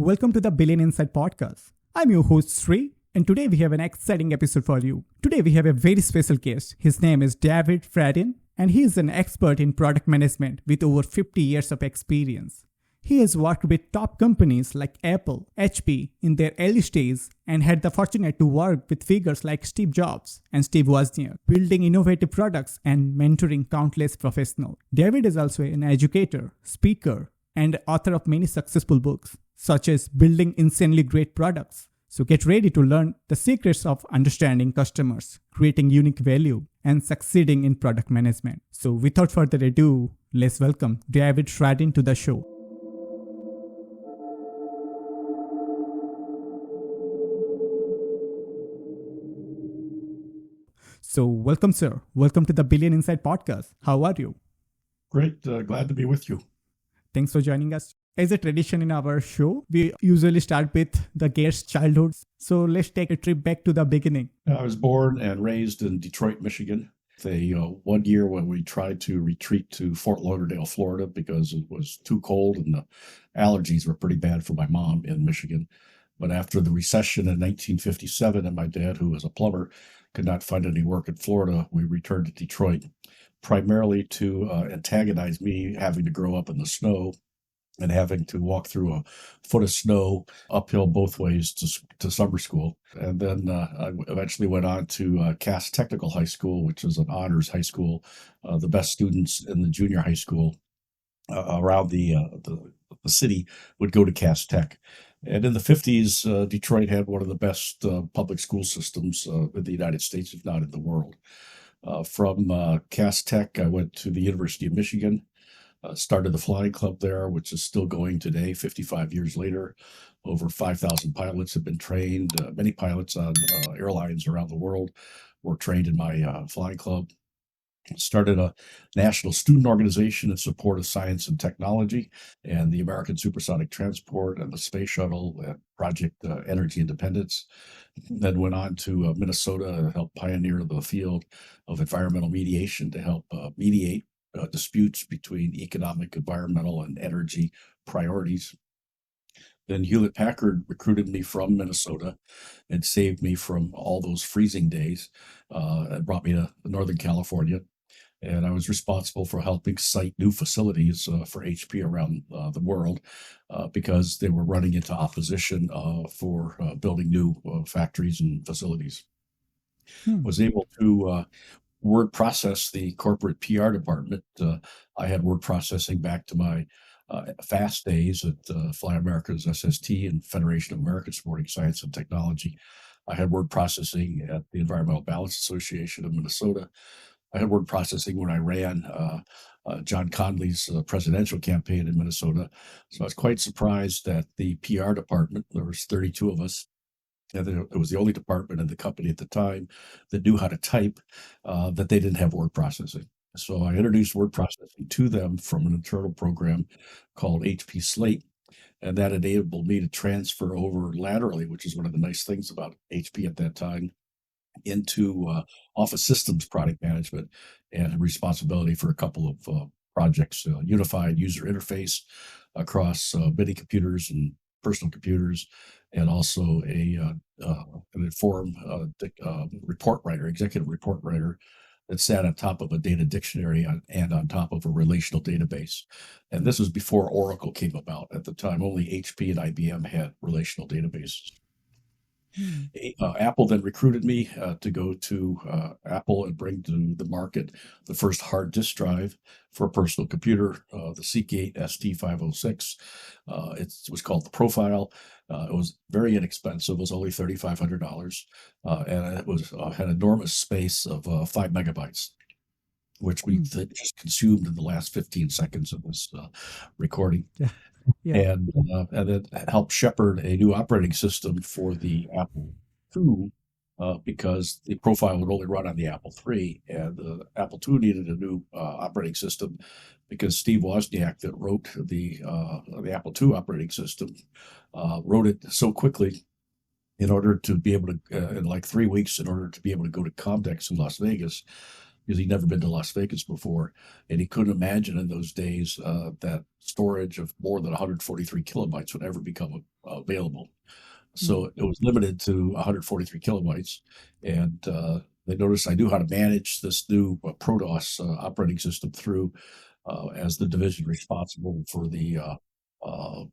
Welcome to the Billion Insight podcast. I'm your host Shree, and today we have an exciting episode for you. Today we have a very special guest. His name is David Fradin, and he is an expert in product management with over 50 years of experience. He has worked with top companies like Apple, HP in their early stages and had the fortune to work with figures like Steve Jobs and Steve Wozniak, building innovative products and mentoring countless professionals. David is also an educator, speaker, and author of many successful books, such as Building Insanely Great Products. So get ready to learn the secrets of understanding customers, creating unique value, and succeeding in product management. So without further ado, let's welcome David Fradin to the show. So welcome, sir. Welcome to the Billion Insight podcast. How are you? Great. Glad to be with you. Thanks for joining us. As a tradition in our show, we usually start with the guest's childhood. So let's take a trip back to the beginning. I was born and raised in Detroit, Michigan. One year when we tried to retreat to Fort Lauderdale, Florida, because it was too cold and the allergies were pretty bad for my mom in Michigan. But after the recession in 1957 and my dad, who was a plumber, could not find any work in Florida, we returned to Detroit, primarily to antagonize me having to grow up in the snow and having to walk through a foot of snow uphill both ways to summer school. And then I eventually went on to Cass Technical High School, which is an honors high school. The best students in the junior high school around the city would go to Cass Tech. And in the 50s, Detroit had one of the best public school systems in the United States, if not in the world. From Cass Tech, I went to the University of Michigan, started the flying club there, which is still going today, 55 years later. Over 5,000 pilots have been trained. Many pilots on airlines around the world were trained in my flying club. Started a national student organization in support of science and technology and the American Supersonic Transport and the Space Shuttle and Project Energy Independence. Then went on to Minnesota and helped pioneer the field of environmental mediation to help mediate disputes between economic, environmental, and energy priorities. Then Hewlett Packard recruited me from Minnesota and saved me from all those freezing days and brought me to Northern California. And I was responsible for helping site new facilities for HP around the world because they were running into opposition for building new factories and facilities. Was able to word process the corporate PR department. I had word processing back to my fast days at Fly America's SST and Federation of American Sporting Science and Technology. I had word processing at the Environmental Balance Association of Minnesota. I had word processing when I ran John Conley's presidential campaign in Minnesota. So I was quite surprised that the PR department, there was 32 of us, and it was the only department in the company at the time that knew how to type, that they didn't have word processing. So I introduced word processing to them from an internal program called HP Slate, and that enabled me to transfer over laterally, which is one of the nice things about HP at that time, into Office Systems product management and responsibility for a couple of projects, unified user interface across mini computers and personal computers, and also an Inform report writer, executive report writer that sat on top of a data dictionary and on top of a relational database. And this was before Oracle came about. At the time, only HP and IBM had relational databases. Apple then recruited me to go to Apple and bring to the market the first hard disk drive for a personal computer, the Seagate ST506. It was called the Profile. It was very inexpensive. It was only $3,500, and it was had enormous space of 5 megabytes, which we just consumed in the last 15 seconds of this recording. Yeah. And it helped shepherd a new operating system for the Apple II because the Profile would only run on the Apple III, and the Apple II needed a new operating system because Steve Wozniak, that wrote the Apple II operating system, wrote it so quickly in order to be able to, in like 3 weeks, in order to be able to go to Comdex in Las Vegas, because he'd never been to Las Vegas before, and he couldn't imagine in those days that storage of more than 143 kilobytes would ever become available. So it was limited to 143 kilobytes, and they noticed I knew how to manage this new Protos operating system through as the division responsible for the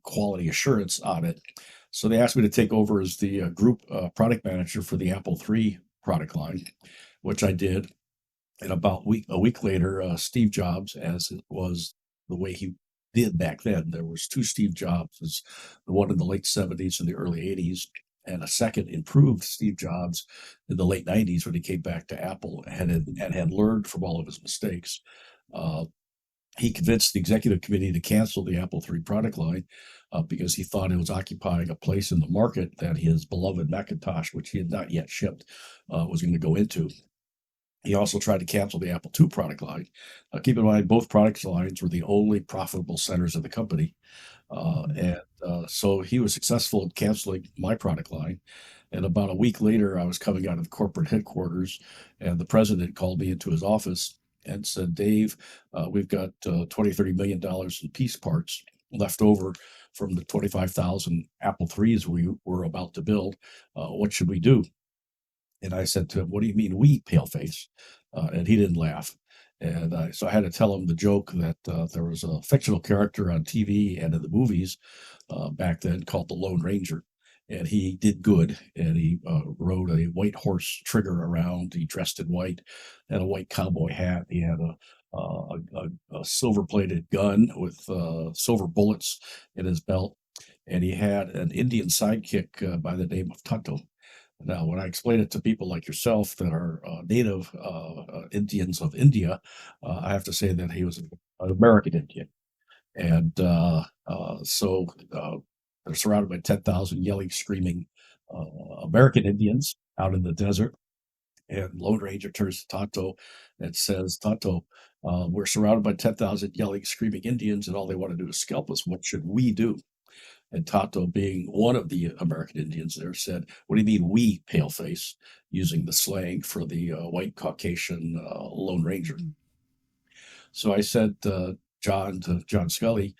quality assurance on it. So they asked me to take over as the group product manager for the Apple III product line, which I did. And about a week later, Steve Jobs, as it was the way he did back then, there was two Steve Jobs, was the one in the late 70s and the early 80s, and a second improved Steve Jobs in the late 90s when he came back to Apple and had learned from all of his mistakes. Uh, he convinced the executive committee to cancel the Apple III product line because he thought it was occupying a place in the market that his beloved Macintosh, which he had not yet shipped, was going to go into. He also tried to cancel the Apple II product line. Keep in mind, both product lines were the only profitable centers of the company. So he was successful in canceling my product line. And about a week later, I was coming out of corporate headquarters, and the president called me into his office and said, Dave, we've got $20-30 million in piece parts left over from the 25,000 Apple IIIs we were about to build. What should we do? And I said to him, what do you mean we, paleface? And he didn't laugh. And so I had to tell him the joke that there was a fictional character on TV and in the movies back then called the Lone Ranger. And he did good, and he rode a white horse trigger around. He dressed in white, had a white cowboy hat. He had a silver-plated gun with silver bullets in his belt, and he had an Indian sidekick by the name of Tonto. Now, when I explain it to people like yourself that are native Indians of India, I have to say that he was an American Indian. And so they're surrounded by 10,000 yelling, screaming American Indians out in the desert. And Lone Ranger turns to Tonto and says, Tonto, we're surrounded by 10,000 yelling, screaming Indians, and all they want to do is scalp us. What should we do? And Tonto, being one of the American Indians there, said, what do you mean we, paleface, using the slang for the white Caucasian Lone Ranger. So I said to John Scully,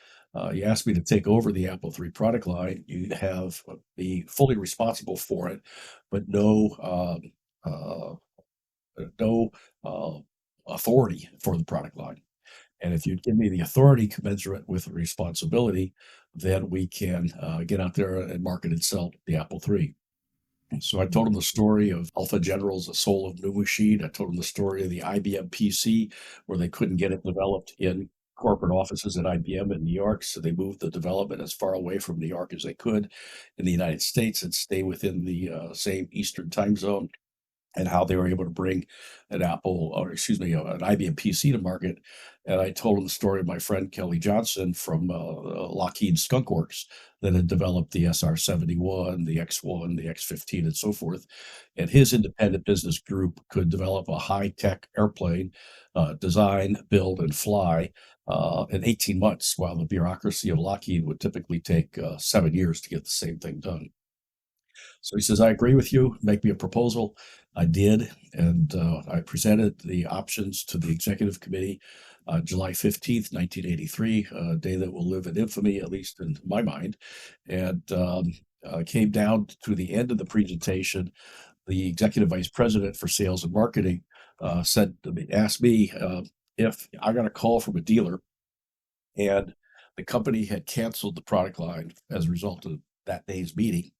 you asked me to take over the Apple III product line. You have be fully responsible for it, but no authority for the product line. And if you'd give me the authority commensurate with the responsibility, then we can get out there and market and sell the Apple III. So I told him the story of Alpha General's The Soul of New Machine. I told him the story of the IBM PC, where they couldn't get it developed in corporate offices at IBM in New York. So they moved the development as far away from New York as they could in the United States and stay within the same Eastern time zone, and how they were able to bring an an IBM PC to market. And I told him the story of my friend Kelly Johnson from Lockheed Skunk Works that had developed the SR-71, the X-1, the X-15, and so forth. And his independent business group could develop a high-tech airplane, design, build, and fly in 18 months, while the bureaucracy of Lockheed would typically take 7 years to get the same thing done. So he says, I agree with you. Make me a proposal. I did. And I presented the options to the executive committee July 15th, 1983, a day that will live in infamy, at least in my mind. And came down to the end of the presentation. The executive vice president for sales and marketing asked me if I got a call from a dealer and the company had canceled the product line as a result of that day's meeting.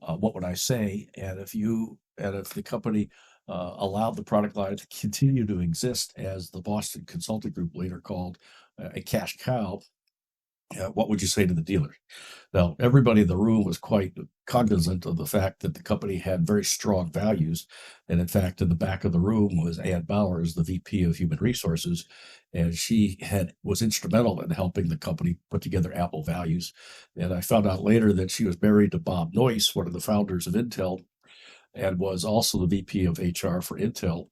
What would I say? And if the company allowed the product line to continue to exist, as the Boston Consulting Group later called a cash cow, what would you say to the dealer? Now, everybody in the room was quite cognizant of the fact that the company had very strong values. And in fact, in the back of the room was Ann Bowers, the VP of Human Resources, and she was instrumental in helping the company put together Apple values. And I found out later that she was married to Bob Noyce, one of the founders of Intel, and was also the VP of HR for Intel.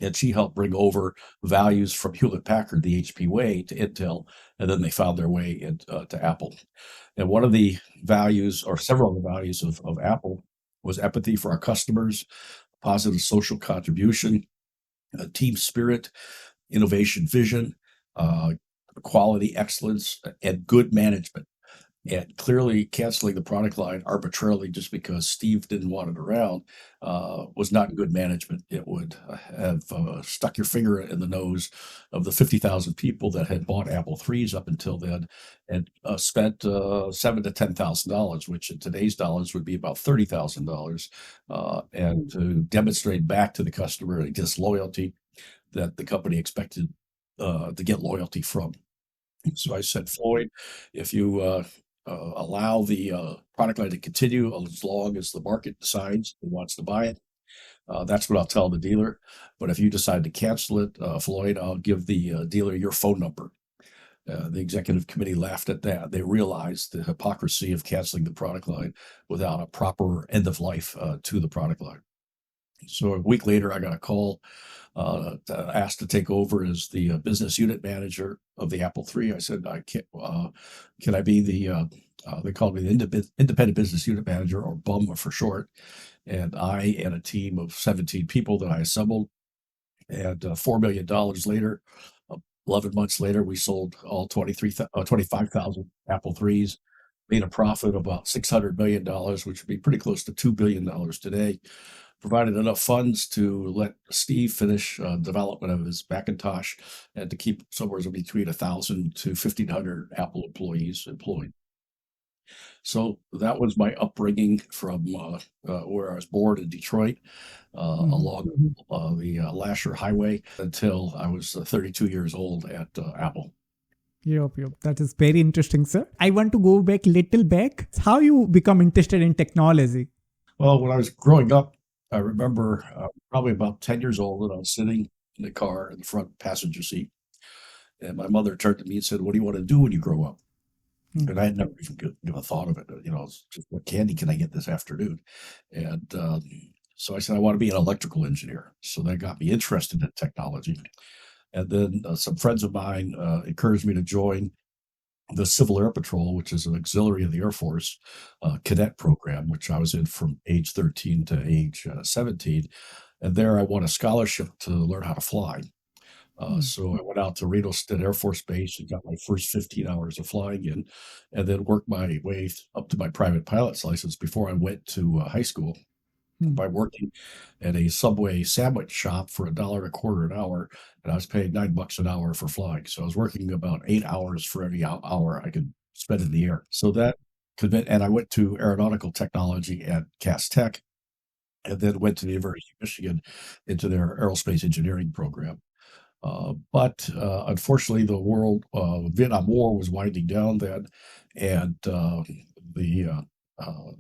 And she helped bring over values from Hewlett Packard, the HP way, to Intel, and then they found their way to Apple. And one of the values, or several of the values of Apple, was empathy for our customers, positive social contribution, team spirit, innovation vision, uh, quality excellence, and good management. And clearly, canceling the product line arbitrarily just because Steve didn't want it around was not good management. It would have stuck your finger in the nose of the 50,000 people that had bought Apple III's up until then and spent $7,000 to $10,000, which in today's dollars would be about $30,000, and to demonstrate back to the customer this loyalty that the company expected to get loyalty from. So I said, Floyd, if you allow the product line to continue as long as the market decides and wants to buy it, that's what I'll tell the dealer. But if you decide to cancel it, Floyd, I'll give the dealer your phone number. The executive committee laughed at that. They realized the hypocrisy of canceling the product line without a proper end of life to the product line. So a week later, I got a call asked to take over as the business unit manager of the Apple III. I said, I can't, can I be they called me the independent business unit manager, or BUM for short. And I and a team of 17 people that I assembled, and $4 million later, 11 months later, we sold all 25,000 Apple III's, made a profit of about $600 million, which would be pretty close to $2 billion today. Provided enough funds to let Steve finish development of his Macintosh and to keep somewhere between 1,000 to 1,500 Apple employees employed. So that was my upbringing from where I was born in Detroit, along the Lasher Highway until I was 32 years old at Apple. Yep. That is very interesting, sir. I want to go back little back. How you become interested in technology? Well, when I was growing up, I remember probably about 10 years old, and I was sitting in the car in the front passenger seat. And my mother turned to me and said, "What do you want to do when you grow up?" And I had never even given a thought of it. It's just, what candy can I get this afternoon? And so I said, I want to be an electrical engineer. So that got me interested in technology. And then some friends of mine encouraged me to join the Civil Air Patrol, which is an auxiliary of the Air Force cadet program, which I was in from age 13 to age 17. And there I won a scholarship to learn how to fly. So I went out to Reno State Air Force Base and got my first 15 hours of flying in, and then worked my way up to my private pilot's license before I went to high school by working at a Subway sandwich shop for $1.25 an hour, and I was paid $9 an hour for flying. So I was working about 8 hours for every hour I could spend in the air. So that and I went to aeronautical technology at Cass Tech, and then went to the University of Michigan into their aerospace engineering program. But unfortunately, the world Vietnam War was winding down then, and the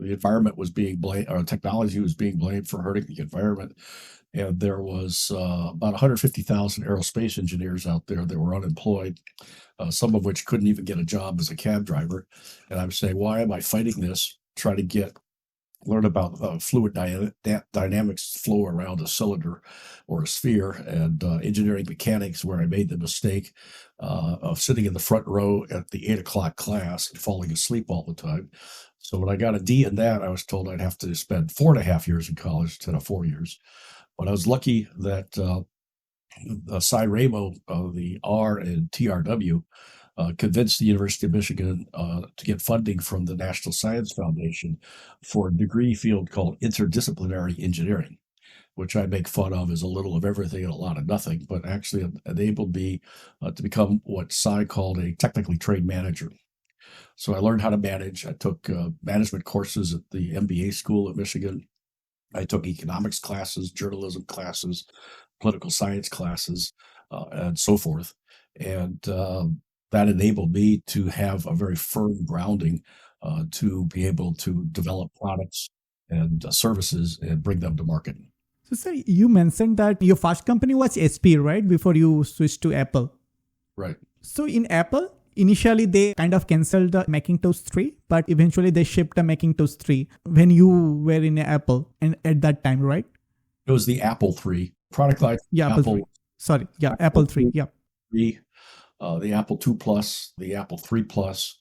environment was being blamed, or technology was being blamed for hurting the environment. And there was about 150,000 aerospace engineers out there that were unemployed, some of which couldn't even get a job as a cab driver. And I'm saying, why am I fighting this? Try to learn about fluid dynamics, flow around a cylinder or a sphere, and engineering mechanics, where I made the mistake of sitting in the front row at the 8 o'clock class and falling asleep all the time. So when I got a D in that, I was told I'd have to spend 4.5 years in college instead of 4 years. But I was lucky that Cy Ramo, the R and TRW, convinced the University of Michigan to get funding from the National Science Foundation for a degree field called interdisciplinary engineering, which I make fun of as a little of everything and a lot of nothing, but actually enabled me to become what Cy called a technically trained manager. So I learned how to manage. I took management courses at the MBA school at Michigan. I took economics classes, journalism classes, political science classes, and so forth. And that enabled me to have a very firm grounding to be able to develop products and services and bring them to market. So, sir, you mentioned that your first company was HP, right? Before you switched to Apple. Right. So in Apple, initially they kind of canceled the Macintosh 3, but eventually they shipped the Macintosh 3 when you were in Apple and at that time, right? It was the Apple III product line. Yeah, Apple III. Sorry. Yeah, Apple III. Yeah. The Apple II Plus, the Apple III Plus,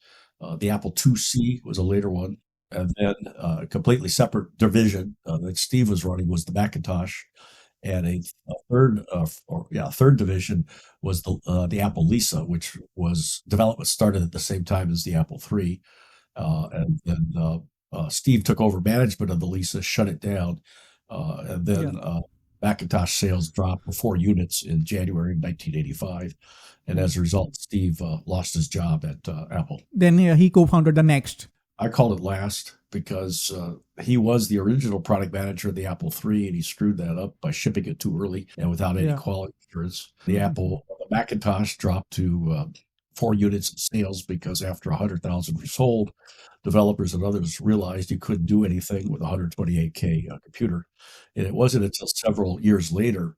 the Apple IIc was a later one. And then a completely separate division that Steve was running was the Macintosh. And a third, third division was the Apple Lisa, which was development started at the same time as the Apple III, and then Steve took over management of the Lisa, shut it down, and Yeah. then Macintosh sales dropped to 4 units in January 1985, and Mm. as a result, Steve lost his job at Apple. Then he co-founded the Next. I called it last because he was the original product manager of the Apple III, and he screwed that up by shipping it too early and without any Yeah. quality assurance. The Macintosh dropped to 4 units in sales because after 100,000 were sold, developers and others realized you couldn't do anything with a 128K computer. And it wasn't until several years later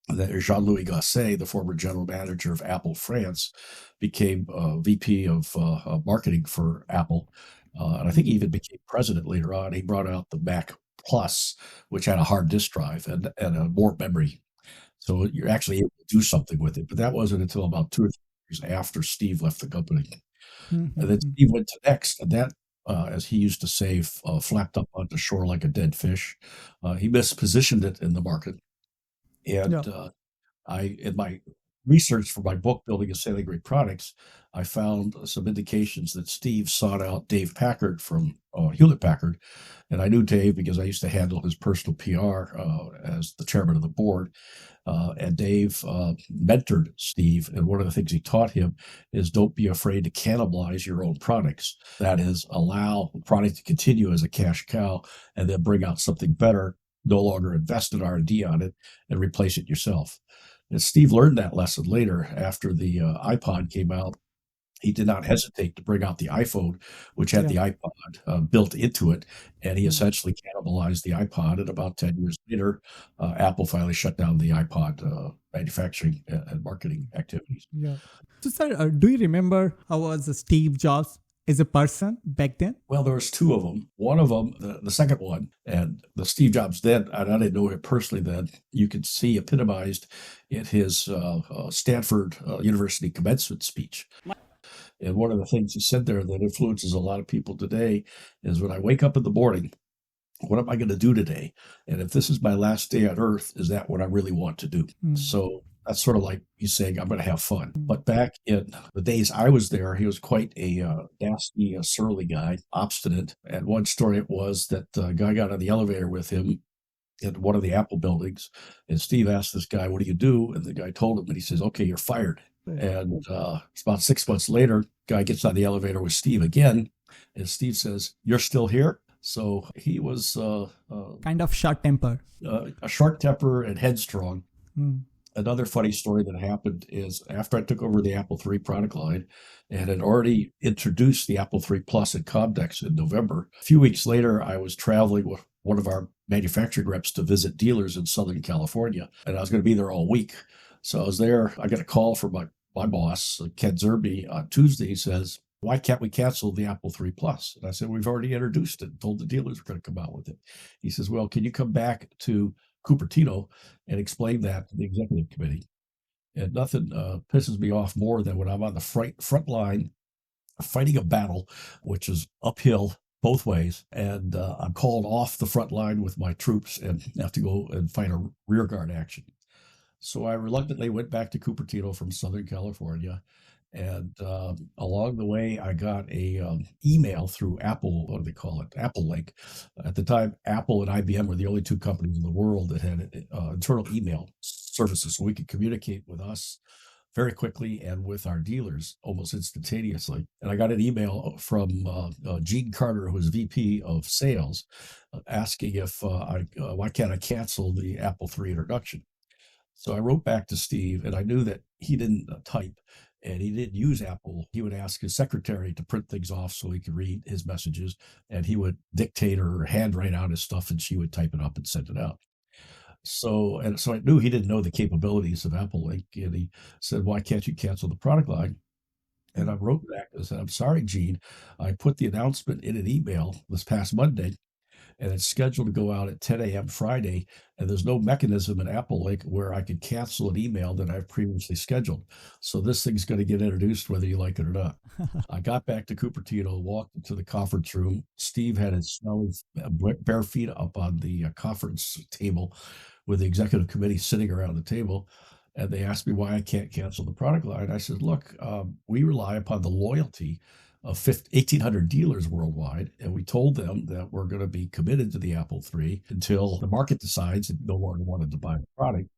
that Jean-Louis Gasset, the former general manager of Apple France, became VP of marketing for Apple. And I think he even became president later on. He brought out the Mac Plus, which had a hard disk drive and more memory. So you're actually able to do something with it. But that wasn't until about 2 or 3 years after Steve left the company. And then Steve went to Next, and that, as he used to say, flapped up onto shore like a dead fish. He mispositioned it in the market. And Yeah. in my research for my book, Building and Selling Great Products, I found some indications that Steve sought out Dave Packard from Hewlett Packard. And I knew Dave because I used to handle his personal PR as the chairman of the board. And Dave mentored Steve. And one of the things he taught him is don't be afraid to cannibalize your own products. That is, allow the product to continue as a cash cow and then bring out something better, no longer invest in R&D on it, and replace it yourself. And Steve learned that lesson later after the iPod came out. He did not hesitate to bring out the iPhone, which had the iPod built into it, and he essentially cannibalized the iPod. And about 10 years later, Apple finally shut down the iPod manufacturing and marketing activities. Yeah. So, sir, do you remember how was Steve Jobs as a person back then? Well, there was two of them. One of them, the second one, and the Steve Jobs then, and I didn't know him personally then, you could see epitomized in his Stanford University commencement speech. And one of the things he said there that influences a lot of people today is when I wake up in the morning, what am I going to do today? And if this is my last day on earth, is that what I really want to do? So that's sort of like he's saying, I'm going to have fun. But back in the days I was there, he was quite a nasty, surly guy, obstinate. And one story it was that a guy got on the elevator with him in one of the Apple buildings. And Steve asked this guy, what do you do? And the guy told him, and he says, okay, you're fired. And it's about 6 months later, guy gets on the elevator with Steve again. And Steve says, you're still here? So he was kind of short temper, a short temper and headstrong. Another funny story that happened is after I took over the Apple III product line and had already introduced the Apple III Plus at Comdex in November, a few weeks later, I was traveling with one of our manufacturing reps to visit dealers in Southern California, and I was going to be there all week. So I was there. I got a call from my boss, Ken Zerby, on Tuesday. He says, why can't we cancel the Apple III Plus? And I said, we've already introduced it and told the dealers we're going to come out with it. He says, well, can you come back to Cupertino and explain that to the executive committee? And nothing pisses me off more than when I'm on the front line fighting a battle, which is uphill both ways, and I'm called off the front line with my troops and have to go and fight a rearguard action. So I reluctantly went back to Cupertino from Southern California. And along the way, I got a email through Apple, what do they call it? Apple Link. At the time, Apple and IBM were the only two companies in the world that had internal email services, so we could communicate with us very quickly and with our dealers almost instantaneously. And I got an email from Gene Carter, who was VP of Sales, asking if why can't I cancel the Apple III introduction? So I wrote back to Steve, and I knew that he didn't type and he didn't use Apple. He would ask his secretary to print things off so he could read his messages, and he would dictate or handwrite out his stuff, and she would type it up and send it out. So I knew he didn't know the capabilities of Apple Link, and he said, why can't you cancel the product line? And I wrote back and said, I'm sorry, Gene. I put the announcement in an email this past Monday, and it's scheduled to go out at 10 a.m. Friday. And there's no mechanism in Apple Link where I could cancel an email that I've previously scheduled. So this thing's going to get introduced whether you like it or not. I got back to Cupertino, walked into the conference room. Steve had his smelly bare feet up on the conference table with the executive committee sitting around the table. And they asked me why I can't cancel the product line. I said, look, we rely upon the loyalty of 1,800 dealers worldwide. And we told them that we're going to be committed to the Apple III until the market decides it no longer wanted to buy the product.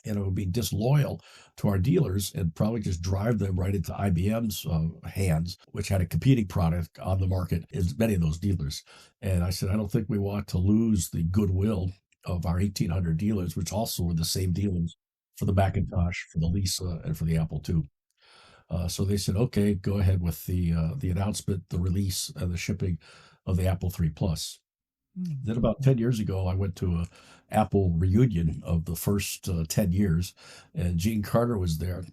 And it would be disloyal to our dealers and probably just drive them right into IBM's hands, which had a competing product on the market, as many of those dealers. And I said, I don't think we want to lose the goodwill of our 1,800 dealers, which also were the same dealers for the Macintosh, for the Lisa, and for the Apple II. So they said, okay, go ahead with the announcement, the release, and the shipping of the Apple III Plus. Then about 10 years ago, I went to a Apple reunion of the first 10 years, and Gene Carter was there.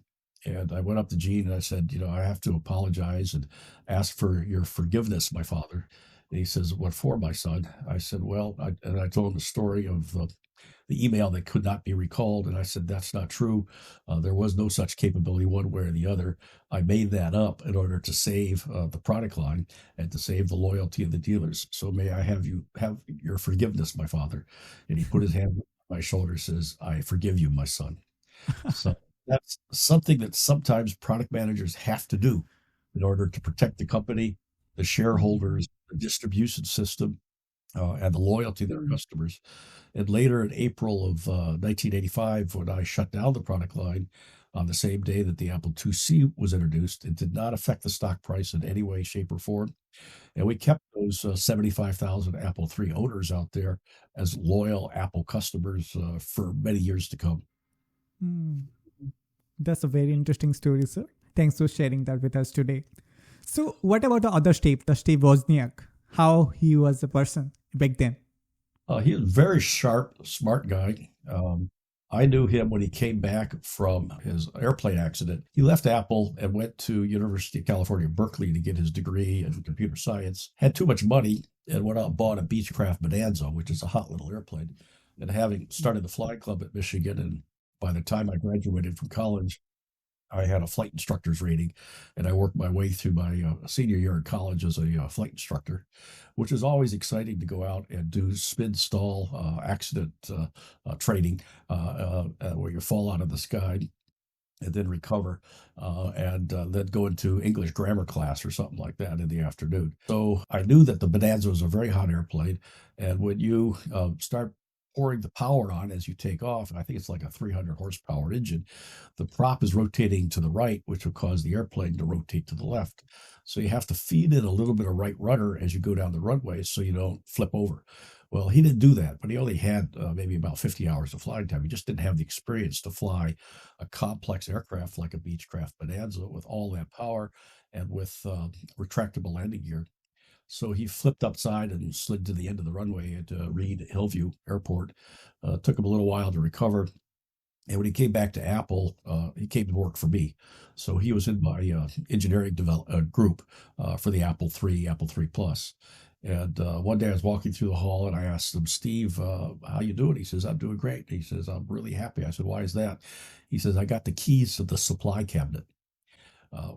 And I went up to Gene and I said, I have to apologize and ask for your forgiveness, my father. And he says, what for, my son? I said, well, I told him the story of the email that could not be recalled. And I said, that's not true. There was no such capability one way or the other. I made that up in order to save the product line and to save the loyalty of the dealers. So may I have your forgiveness, my father? And he put his hand on my shoulder, says, I forgive you, my son. So that's something that sometimes product managers have to do in order to protect the company, the shareholders, the distribution system, and the loyalty of their customers. And later in April of 1985, when I shut down the product line on the same day that the Apple IIc was introduced, it did not affect the stock price in any way, shape, or form. And we kept those 75,000 Apple III owners out there as loyal Apple customers for many years to come. That's a very interesting story, sir. Thanks for sharing that with us today. So what about the other Steve, the Steve Wozniak? How he was a person back then? He was a very sharp, smart guy. I knew him when he came back from his airplane accident. He left Apple and went to University of California, Berkeley to get his degree in computer science. Had too much money and went out and bought a Beechcraft Bonanza, which is a hot little airplane. And having started the flying club at Michigan, and by the time I graduated from college, I had a flight instructor's rating, and I worked my way through my senior year in college as a flight instructor, which is always exciting to go out and do spin stall accident training where you fall out of the sky and then recover and then go into English grammar class or something like that in the afternoon. So I knew that the Bonanza was a very hot airplane, and when you start pouring the power on as you take off, and I think it's like a 300 horsepower engine, the prop is rotating to the right, which will cause the airplane to rotate to the left. So you have to feed in a little bit of right rudder as you go down the runway so you don't flip over. Well, he didn't do that, but he only had maybe about 50 hours of flying time. He just didn't have the experience to fly a complex aircraft like a Beechcraft Bonanza with all that power and with retractable landing gear. So he flipped upside and slid to the end of the runway at Reed Hillview Airport. Took him a little while to recover. And when he came back to Apple, he came to work for me. So he was in my engineering group for the Apple III, Apple III Plus. And one day I was walking through the hall and I asked him, Steve, how you doing? He says, I'm doing great. He says, I'm really happy. I said, why is that? He says, I got the keys to the supply cabinet.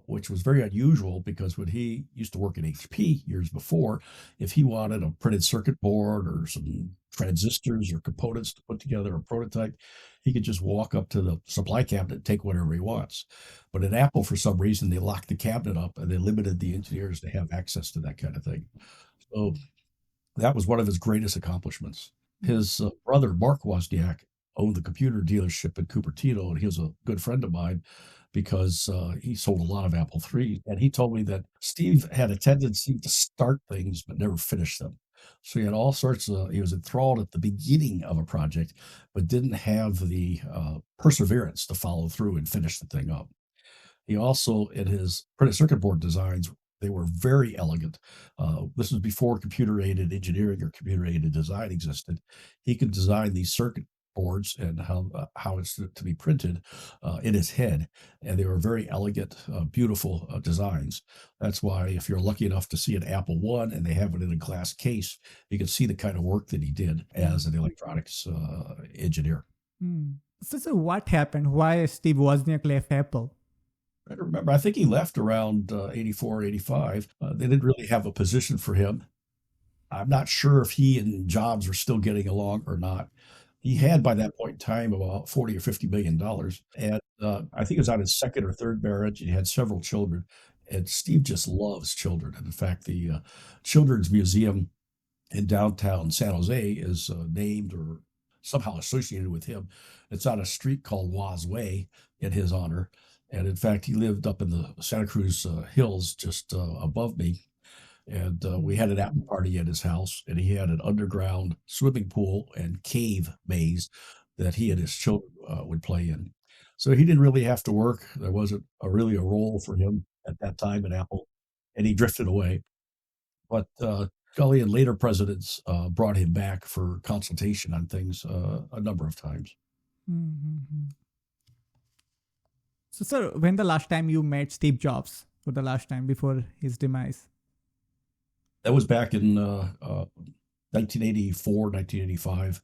Which was very unusual because when he used to work at HP years before, if he wanted a printed circuit board or some transistors or components to put together a prototype, he could just walk up to the supply cabinet and take whatever he wants. But at Apple, for some reason, they locked the cabinet up and they limited the engineers to have access to that kind of thing. So that was one of his greatest accomplishments. His brother, Mark Wozniak, owned the computer dealership in Cupertino, and he was a good friend of mine because he sold a lot of Apple III. And he told me that Steve had a tendency to start things but never finish them. So he had all sorts of, he was enthralled at the beginning of a project, but didn't have the perseverance to follow through and finish the thing up. He also, in his printed circuit board designs, they were very elegant. This was before computer-aided engineering or computer-aided design existed. He could design these circuit boards and how it's to be printed in his head. And they were very elegant, beautiful designs. That's why if you're lucky enough to see an Apple One and they have it in a glass case, you can see the kind of work that he did as an electronics engineer. So what happened? Why Steve Wozniak left Apple? I don't remember. I think he left around 84, 85. They didn't really have a position for him. I'm not sure if he and Jobs were still getting along or not. He had by that point in time about 40 or $50 million. And I think it was on his second or third marriage. He had several children. And Steve just loves children. And in fact, the Children's Museum in downtown San Jose is named or somehow associated with him. It's on a street called Woz Way in his honor. And in fact, he lived up in the Santa Cruz hills just above me. And we had an Apple party at his house, and he had an underground swimming pool and cave maze that he and his children would play in. So he didn't really have to work. There wasn't really a role for him at that time at Apple, and he drifted away. But Scully and later presidents brought him back for consultation on things a number of times. Mm-hmm. So, sir, when the last time you met Steve Jobs, for the last time before his demise? That was back in 1984, 1985,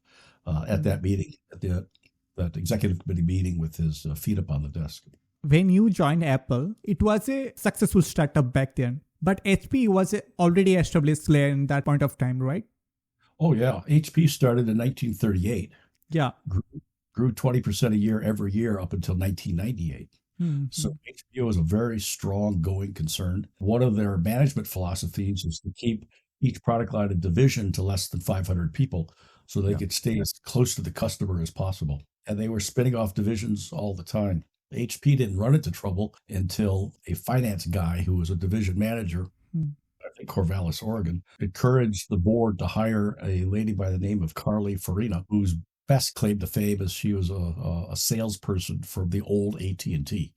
at that meeting, at that executive committee meeting with his feet up on the desk. When you joined Apple, it was a successful startup back then, but HP was already established player in that point of time, right? Oh, yeah. HP started in 1938. Yeah. Grew 20% a year every year up until 1998. Mm-hmm. So HBO is a very strong going concern. One of their management philosophies is to keep each product line and division to less than 500 people so they could stay as close to the customer as possible. And they were spinning off divisions all the time. HP didn't run into trouble until a finance guy who was a division manager, I think Corvallis, Oregon, encouraged the board to hire a lady by the name of Carly Farina, whose best claim to fame is she was a salesperson from the old AT&T.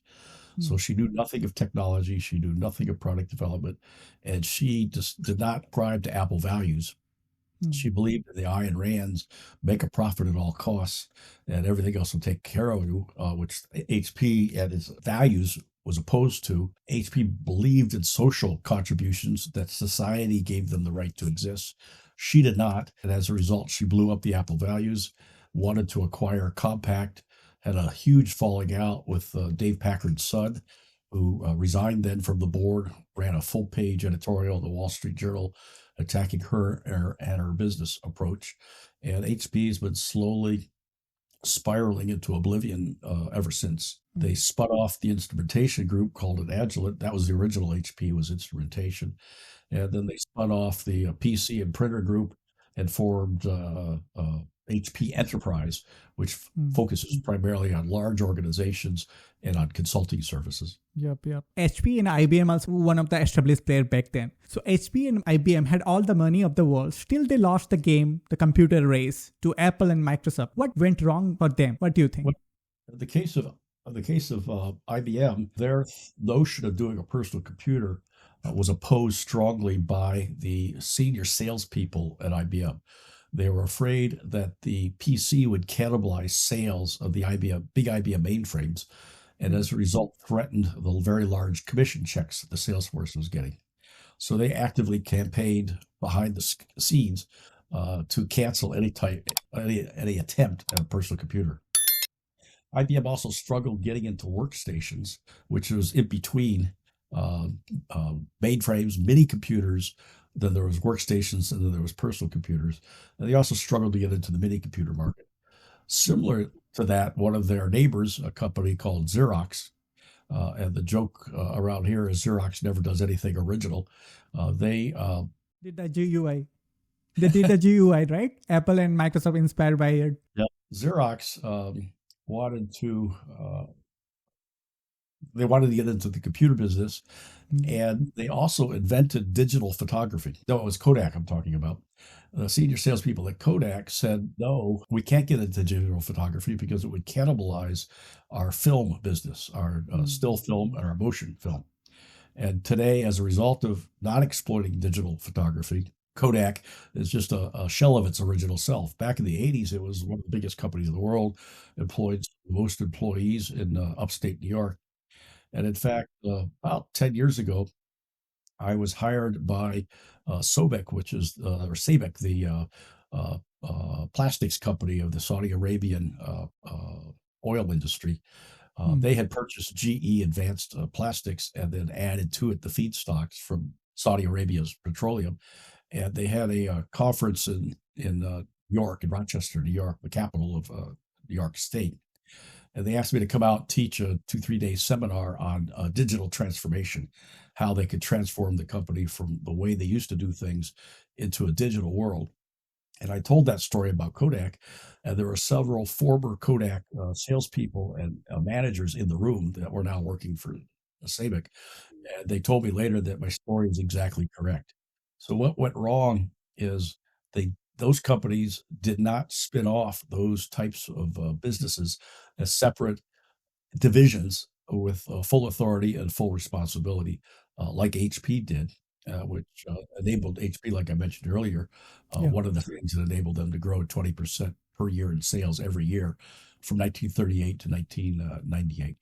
So she knew nothing of technology. She knew nothing of product development. And she just did not ascribe to Apple values. She believed in the Ayn Rand's make a profit at all costs and everything else will take care of you, which HP and its values was opposed to. HP believed in social contributions, that society gave them the right to exist. She did not. And as a result, she blew up the Apple values, wanted to acquire Compaq, had a huge falling out with Dave Packard's son, who resigned then from the board, ran a full-page editorial in the Wall Street Journal attacking her and her business approach. And HP has been slowly spiraling into oblivion ever since. They spun off the instrumentation group, called it Agilent. That was the original HP, was instrumentation. And then they spun off the PC and printer group and formed HP Enterprise, which focuses primarily on large organizations and on consulting services. Yep. HP and IBM also one of the established players back then. So HP and IBM had all the money of the world. Still, they lost the game, the computer race, to Apple and Microsoft. What went wrong for them? What do you think? In the case of IBM, their notion of doing a personal computer was opposed strongly by the senior salespeople at IBM. They were afraid that the PC would cannibalize sales of the big IBM mainframes, and as a result, threatened the very large commission checks that the sales force was getting. So they actively campaigned behind the scenes to cancel any attempt at a personal computer. IBM also struggled getting into workstations, which was in between mainframes, mini computers. Then there was workstations, and then there was personal computers. And they also struggled to get into the mini computer market. Similar to that, one of their neighbors, a company called Xerox, and the joke around here is Xerox never does anything original. They did the GUI. They did the GUI, right? Apple and Microsoft inspired by it. Yeah. Xerox wanted to get into the computer business, and they also invented digital photography. No, it was Kodak I'm talking about. The senior salespeople at Kodak said, no, we can't get into digital photography because it would cannibalize our film business, our still film and our motion film. And today, as a result of not exploiting digital photography, Kodak is just a shell of its original self. Back in the 80s, it was one of the biggest companies in the world, employed most employees in upstate New York. And in fact, about 10 years ago, I was hired by Sobek, which is, or Sabek, the plastics company of the Saudi Arabian oil industry. They had purchased GE Advanced Plastics and then added to it the feedstocks from Saudi Arabia's petroleum. And they had a conference in York, in Rochester, New York, the capital of New York State. And they asked me to come out and teach a 2-3 day seminar on digital transformation, how they could transform the company from the way they used to do things into a digital world. And I told that story about Kodak, and there were several former Kodak salespeople and managers in the room that were now working for Sabic. And they told me later that my story is exactly correct. So what went wrong is those companies did not spin off those types of businesses as separate divisions with full authority and full responsibility, like HP did, which enabled HP, like I mentioned earlier, one of the things that enabled them to grow 20% per year in sales every year from 1938 to 1998.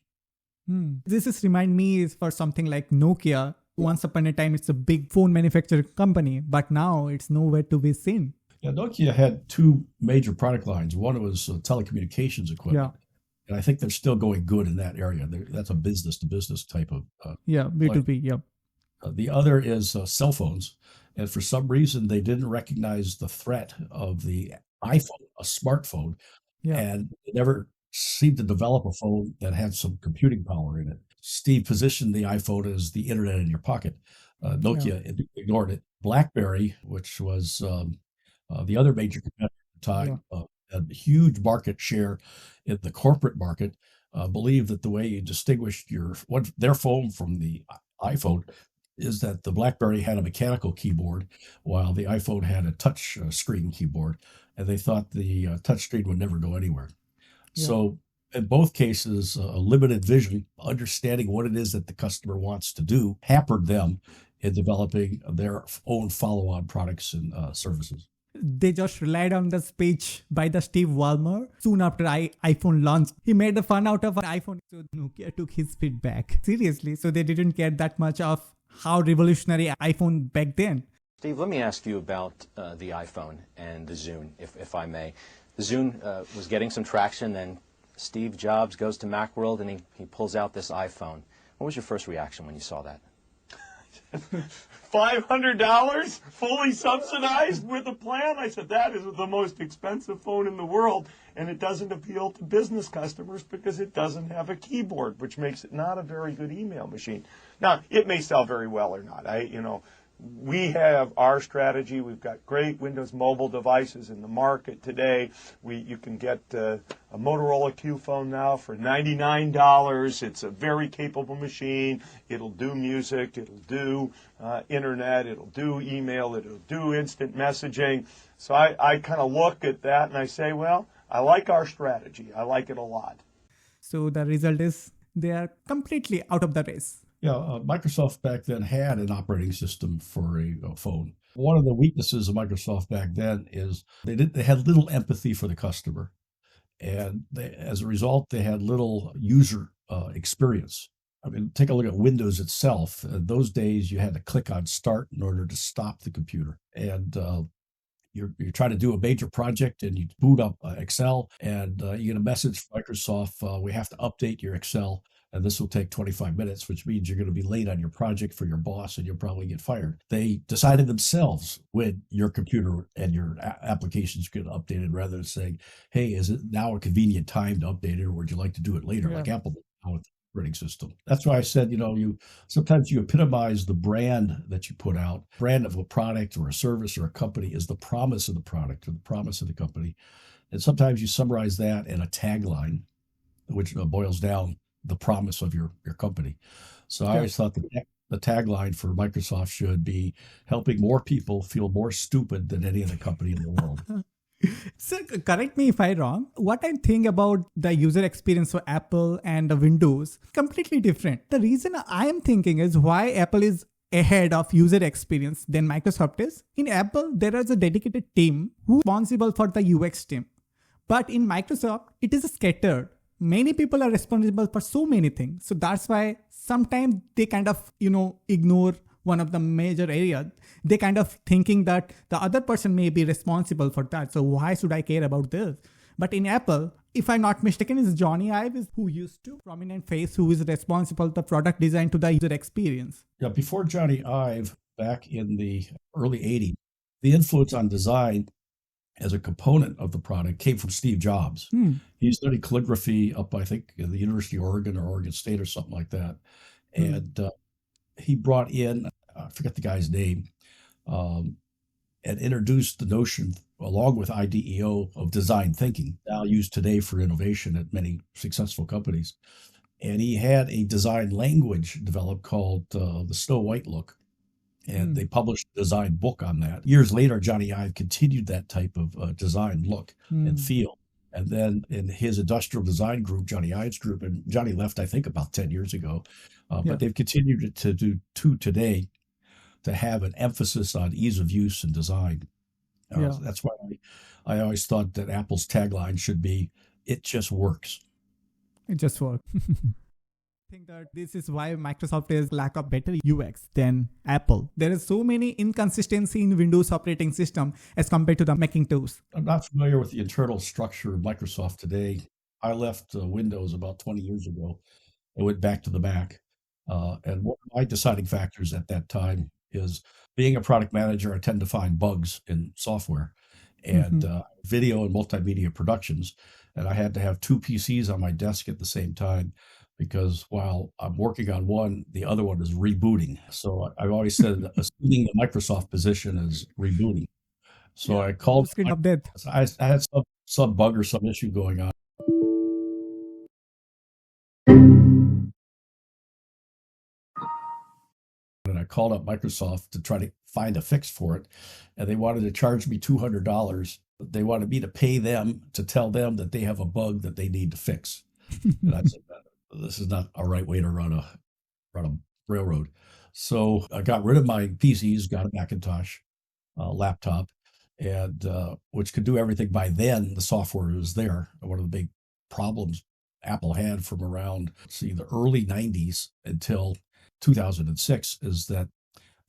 This is remind me is for something like Nokia. Once upon a time, it's a big phone manufacturing company, but now it's nowhere to be seen. Yeah, Nokia had two major product lines. One was telecommunications equipment. And I think they're still going good in that area. That's a business-to-business type of B2B, yeah. The other is cell phones. And for some reason, they didn't recognize the threat of the iPhone, a smartphone, and they never seemed to develop a phone that had some computing power in it. Steve positioned the iPhone as the internet in your pocket. Nokia ignored it. BlackBerry, which was the other major competitor at the time, had a huge market share in the corporate market, believed that the way you distinguished their phone from the iPhone is that the BlackBerry had a mechanical keyboard while the iPhone had a touch screen keyboard, and they thought the touch screen would never go anywhere. So in both cases, a limited vision, understanding what it is that the customer wants to do, hampered them in developing their own follow-on products and services. They just relied on the speech by the Steve Ballmer soon after iPhone launched. He made the fun out of an iPhone, so Nokia took his feedback seriously. So they didn't care that much of how revolutionary iPhone back then. Steve, let me ask you about the iPhone and the Zune, if I may. The Zune was getting some traction, then Steve Jobs goes to Macworld and he pulls out this iPhone. What was your first reaction when you saw that? $500 fully subsidized with a plan? I said, that is the most expensive phone in the world, and it doesn't appeal to business customers because it doesn't have a keyboard, which makes it not a very good email machine. Now, it may sell very well or not. We have our strategy. We've got great Windows mobile devices in the market today. You can get a Motorola Q phone now for $99. It's a very capable machine. It'll do music. It'll do internet. It'll do email. It'll do instant messaging. So I kind of look at that and I say, well, I like our strategy. I like it a lot. So the result is they are completely out of the race. Yeah, Microsoft back then had an operating system for a phone. One of the weaknesses of Microsoft back then is they had little empathy for the customer, and as a result, they had little user experience. I mean, take a look at Windows itself. In those days, you had to click on Start in order to stop the computer, and you're trying to do a major project and you boot up Excel, and you get a message from Microsoft, we have to update your Excel. And this will take 25 minutes, which means you're going to be late on your project for your boss and you'll probably get fired. They decided themselves when your computer and your applications get updated rather than saying, hey, is it now a convenient time to update it or would you like to do it later, like Apple did with the operating system? That's why I said, sometimes you epitomize the brand that you put out. Brand of a product or a service or a company is the promise of the product or the promise of the company. And sometimes you summarize that in a tagline, which boils down the promise of your company. So I always thought the tagline for Microsoft should be helping more people feel more stupid than any other company in the world. So correct me if I'm wrong. What I think about the user experience for Apple and the Windows, completely different. The reason I am thinking is why Apple is ahead of user experience than Microsoft is. In Apple, there is a dedicated team who is responsible for the UX team. But in Microsoft, it is scattered. Many people are responsible for so many things. So that's why sometimes they kind of, ignore one of the major areas. They kind of thinking that the other person may be responsible for that. So why should I care about this? But in Apple, if I'm not mistaken, is Johnny Ive is who used to prominent face who is responsible for the product design to the user experience. Yeah, before Johnny Ive, back in the early 80s, the influence on design as a component of the product came from Steve Jobs. He studied calligraphy up, I think, at the University of Oregon or Oregon State or something like that. And he brought in, I forget the guy's name, and introduced the notion, along with IDEO, of design thinking, now used today for innovation at many successful companies. And he had a design language developed called the Snow White look. And they published a design book on that. Years later, Johnny Ive continued that type of design look and feel. And then in his industrial design group, Johnny Ive's group, and Johnny left, I think, about 10 years ago, but they've continued to do today, to have an emphasis on ease of use and design. That's why I always thought that Apple's tagline should be, "It just works." It just works. I think that this is why Microsoft is lack of better UX than Apple. There is so many inconsistency in Windows operating system as compared to the Macintosh. I'm not familiar with the internal structure of Microsoft today. I left Windows about 20 years ago and went back to the Mac. And one of my deciding factors at that time is, being a product manager, I tend to find bugs in software and video and multimedia productions. And I had to have two PCs on my desk at the same time, because while I'm working on one, the other one is rebooting. So I've always said, assuming the Microsoft position is rebooting. So I called, Screen update. I had some bug or some issue going on. And I called up Microsoft to try to find a fix for it. And they wanted to charge me $200. They wanted me to pay them to tell them that they have a bug that they need to fix. And I said, this is not a right way to run a railroad. So I got rid of my PCs, got a Macintosh laptop, and which could do everything. By then, the software was there. One of the big problems Apple had from around, the early 90s until 2006 is that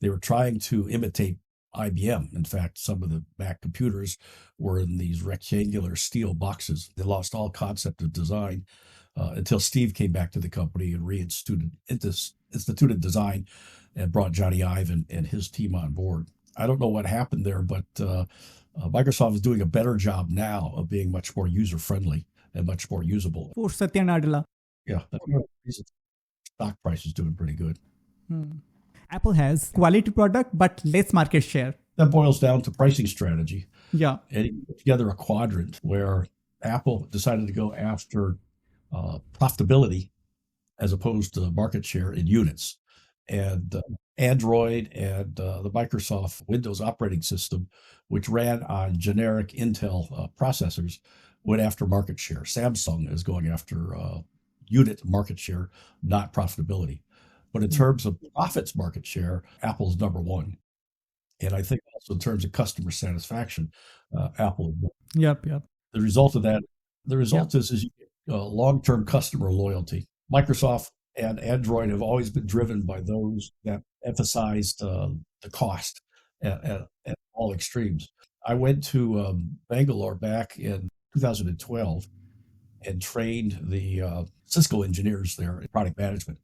they were trying to imitate IBM. In fact, some of the Mac computers were in these rectangular steel boxes. They lost all concept of design until Steve came back to the company and reinstituted design and brought Johnny Ive and his team on board. I don't know what happened there, but Microsoft is doing a better job now of being much more user-friendly and much more usable. For Satya Nadella. Yeah, that's one of the reasons stock price is doing pretty good. Apple has quality product, but less market share. That boils down to pricing strategy. Yeah. And he put together a quadrant where Apple decided to go after profitability as opposed to market share in units. And Android and the Microsoft Windows operating system, which ran on generic Intel processors, went after market share. Samsung is going after unit market share, not profitability. But in terms of profits market share, Apple's number one. And I think also in terms of customer satisfaction, Apple is number one. Yep. The result is you get long-term customer loyalty. Microsoft and Android have always been driven by those that emphasized the cost at all extremes. I went to Bangalore back in 2012 and trained the Cisco engineers there in product management.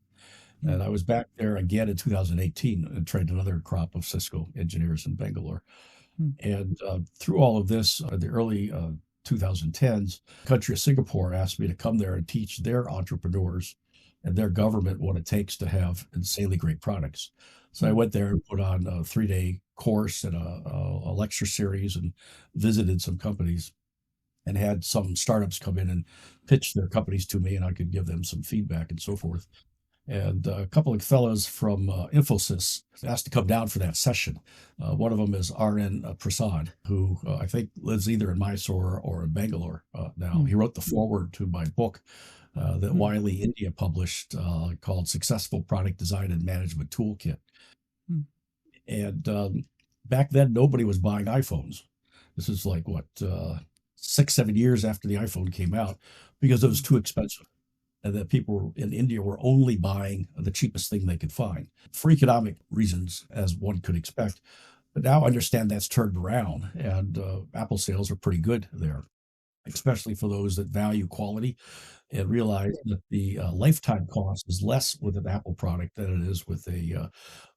And I was back there again in 2018 and trained another crop of Cisco engineers in Bangalore. And through all of this, the early 2010s, the country of Singapore asked me to come there and teach their entrepreneurs and their government what it takes to have insanely great products. So I went there and put on a 3-day course and a lecture series and visited some companies and had some startups come in and pitch their companies to me, and I could give them some feedback and so forth. And a couple of fellows from Infosys asked to come down for that session. One of them is R.N. Prasad, who I think lives either in Mysore or in Bangalore now. He wrote the foreword to my book that Wiley India published called Successful Product Design and Management Toolkit. And back then, nobody was buying iPhones. This is like, 6, 7 years after the iPhone came out, because it was too expensive. And that people in India were only buying the cheapest thing they could find for economic reasons, as one could expect. But now I understand that's turned around, and Apple sales are pretty good there, especially for those that value quality and realize that the lifetime cost is less with an Apple product than it is with a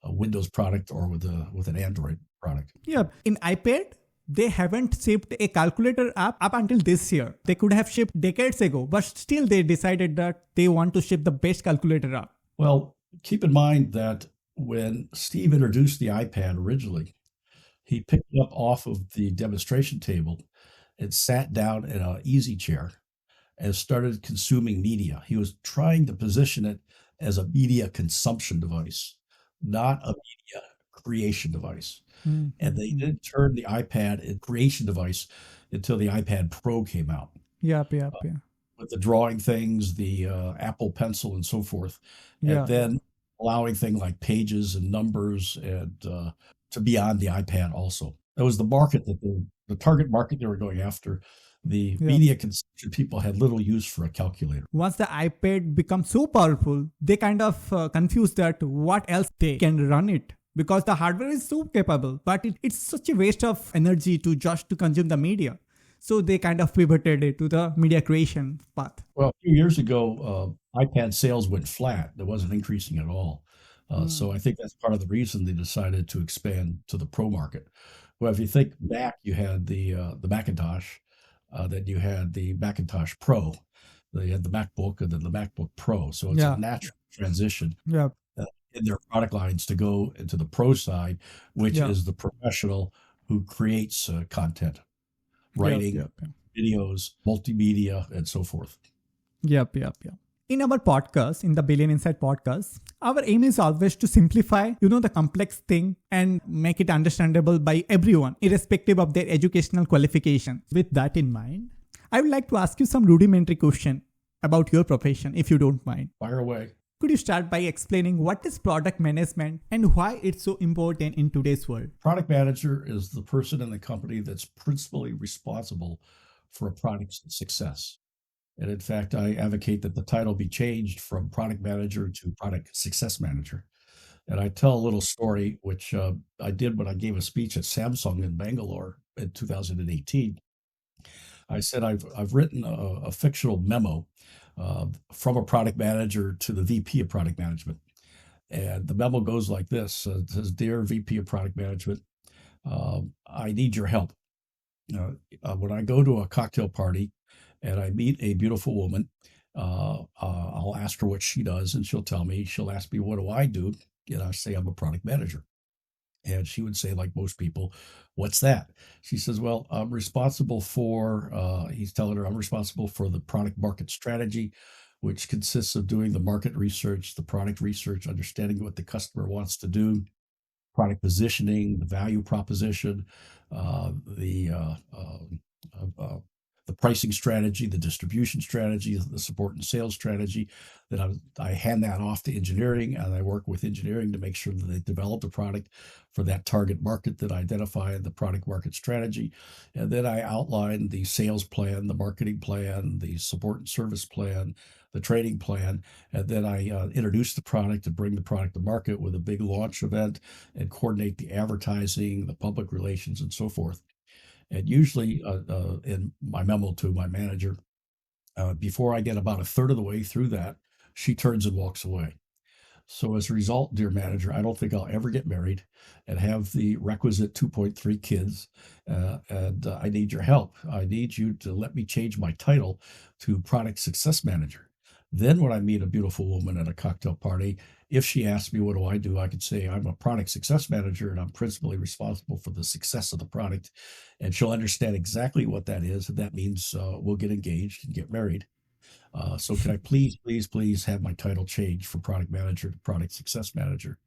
Windows product or with an Android product. Yeah, in iPad, they haven't shipped a calculator app up until this year. They could have shipped decades ago, but still they decided that they want to ship the best calculator app. Well, keep in mind that when Steve introduced the iPad originally, he picked it up off of the demonstration table and sat down in an easy chair and started consuming media. He was trying to position it as a media consumption device, not a media creation device. And they didn't turn the iPad into a creation device until the iPad Pro came out. Yeah. With the drawing things, the Apple Pencil and so forth. And then allowing things like pages and numbers and to be on the iPad also. That was the market the target market they were going after. The media consumption people had little use for a calculator. Once the iPad becomes so powerful, they kind of confuse that what else they can run it. Because the hardware is so capable, but it's such a waste of energy to consume the media. So they kind of pivoted it to the media creation path. Well, a few years ago, iPad sales went flat. It wasn't increasing at all. So I think that's part of the reason they decided to expand to the Pro market. Well, if you think back, you had the Macintosh, then you had the Macintosh Pro, then you had the MacBook, and then the MacBook Pro. So it's a natural transition. Yeah. In their product lines to go into the pro side, which is the professional who creates content, writing, videos, multimedia, and so forth. Yep. In our podcast, in the Billion Insight podcast, our aim is always to simplify, the complex thing and make it understandable by everyone, irrespective of their educational qualifications. With that in mind, I would like to ask you some rudimentary question about your profession, if you don't mind. Fire away. Could you start by explaining what is product management and why it's so important in today's world? Product manager is the person in the company that's principally responsible for a product's success. And in fact, I advocate that the title be changed from product manager to product success manager. And I tell a little story, which I did when I gave a speech at Samsung in Bangalore in 2018. I said, I've written a fictional memo from a product manager to the VP of product management. And the memo goes like this. It says, "Dear VP of product management, I need your help. When I go to a cocktail party and I meet a beautiful woman, I'll ask her what she does, and she'll tell me. She'll ask me, what do I do? And I say, I'm a product manager. And she would say, like most people, what's that? She says, well, I'm responsible for, he's telling her, I'm responsible for the product market strategy, which consists of doing the market research, the product research, understanding what the customer wants to do, product positioning, the value proposition, the pricing strategy, the distribution strategy, the support and sales strategy. Then I hand that off to engineering, and I work with engineering to make sure that they develop the product for that target market that I identify in the product market strategy. And then I outline the sales plan, the marketing plan, the support and service plan, the training plan. And then I introduce the product and bring the product to market with a big launch event and coordinate the advertising, the public relations, and so forth. And usually in my memo to my manager, before I get about a third of the way through that, she turns and walks away. So as a result, dear manager, I don't think I'll ever get married and have the requisite 2.3 kids. And I need your help. I need you to let me change my title to product success manager. Then when I meet a beautiful woman at a cocktail party, if she asks me, what do? I could say, I'm a product success manager, and I'm principally responsible for the success of the product. And she'll understand exactly what that is. And that means we'll get engaged and get married. So can I please have my title changed from product manager to product success manager?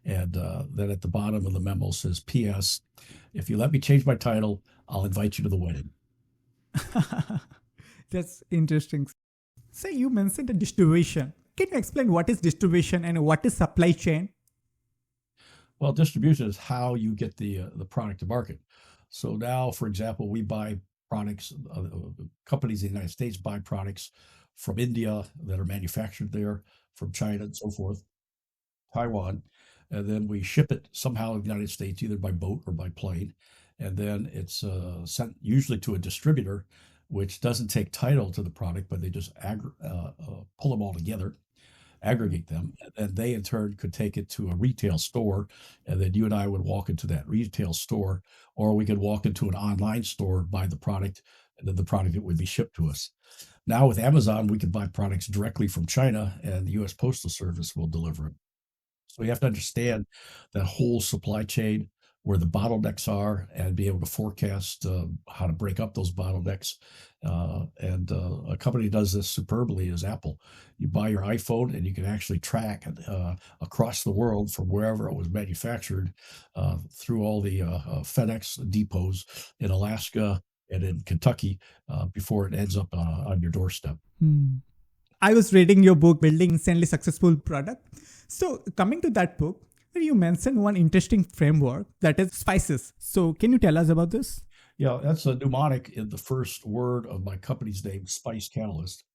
And then at the bottom of the memo says, P.S., if you let me change my title, I'll invite you to the wedding. That's interesting. Say you mentioned the distribution. Can you explain what is distribution and what is supply chain? Well, distribution is how you get the product to market. So now, for example, we buy products. Companies in the United States buy products from India that are manufactured there, from China and so forth, Taiwan, and then we ship it somehow to the United States, either by boat or by plane, and then it's sent usually to a distributor, which doesn't take title to the product, but they just pull them all together, aggregate them, and then they in turn could take it to a retail store, and then you and I would walk into that retail store, or we could walk into an online store, buy the product, and then the product would be shipped to us. Now with Amazon, we can buy products directly from China, and the U.S. Postal Service will deliver it. So you have to understand that whole supply chain, where the bottlenecks are, and be able to forecast how to break up those bottlenecks. And a company that does this superbly is Apple. You buy your iPhone, and you can actually track across the world from wherever it was manufactured through all the FedEx depots in Alaska and in Kentucky before it ends up on your doorstep. I was reading your book, Building Insanely Successful Product. So coming to that book, you mentioned one interesting framework, that is spices. So can you tell us about this? Yeah, that's a mnemonic in the first word of my company's name, Spice Catalyst.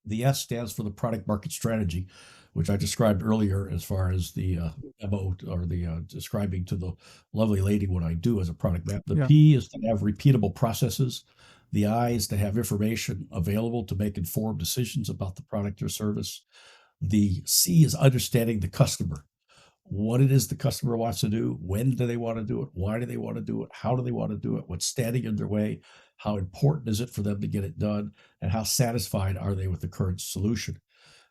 The S stands for the product market strategy, which I described earlier as far as the memo, or the describing to the lovely lady what I do as a product map. The P is to have repeatable processes. The I is to have information available to make informed decisions about the product or service. The C is understanding the customer, what it is the customer wants to do, when do they want to do it, why do they want to do it, how do they want to do it, what's standing in their way, how important is it for them to get it done, and how satisfied are they with the current solution.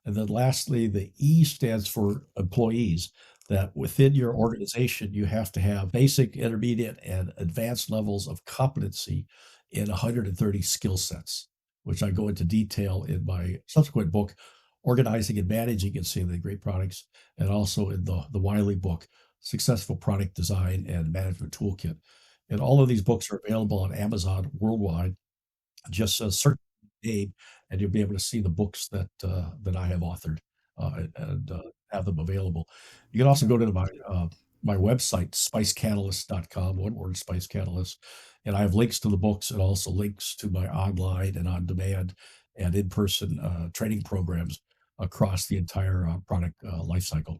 And then lastly, the E stands for employees, that within your organization, you have to have basic, intermediate, and advanced levels of competency in 130 skill sets, which I go into detail in my subsequent book, Organizing and Managing Insanely Great Products, and also in the Wiley book, Successful Product Design and Management Toolkit. And all of these books are available on Amazon worldwide. Just search the name, and you'll be able to see the books that I have authored and have them available. You can also go to my website, spicecatalyst.com, one word, Spice Catalyst, and I have links to the books and also links to my online and on-demand and in-person training programs across the entire product lifecycle.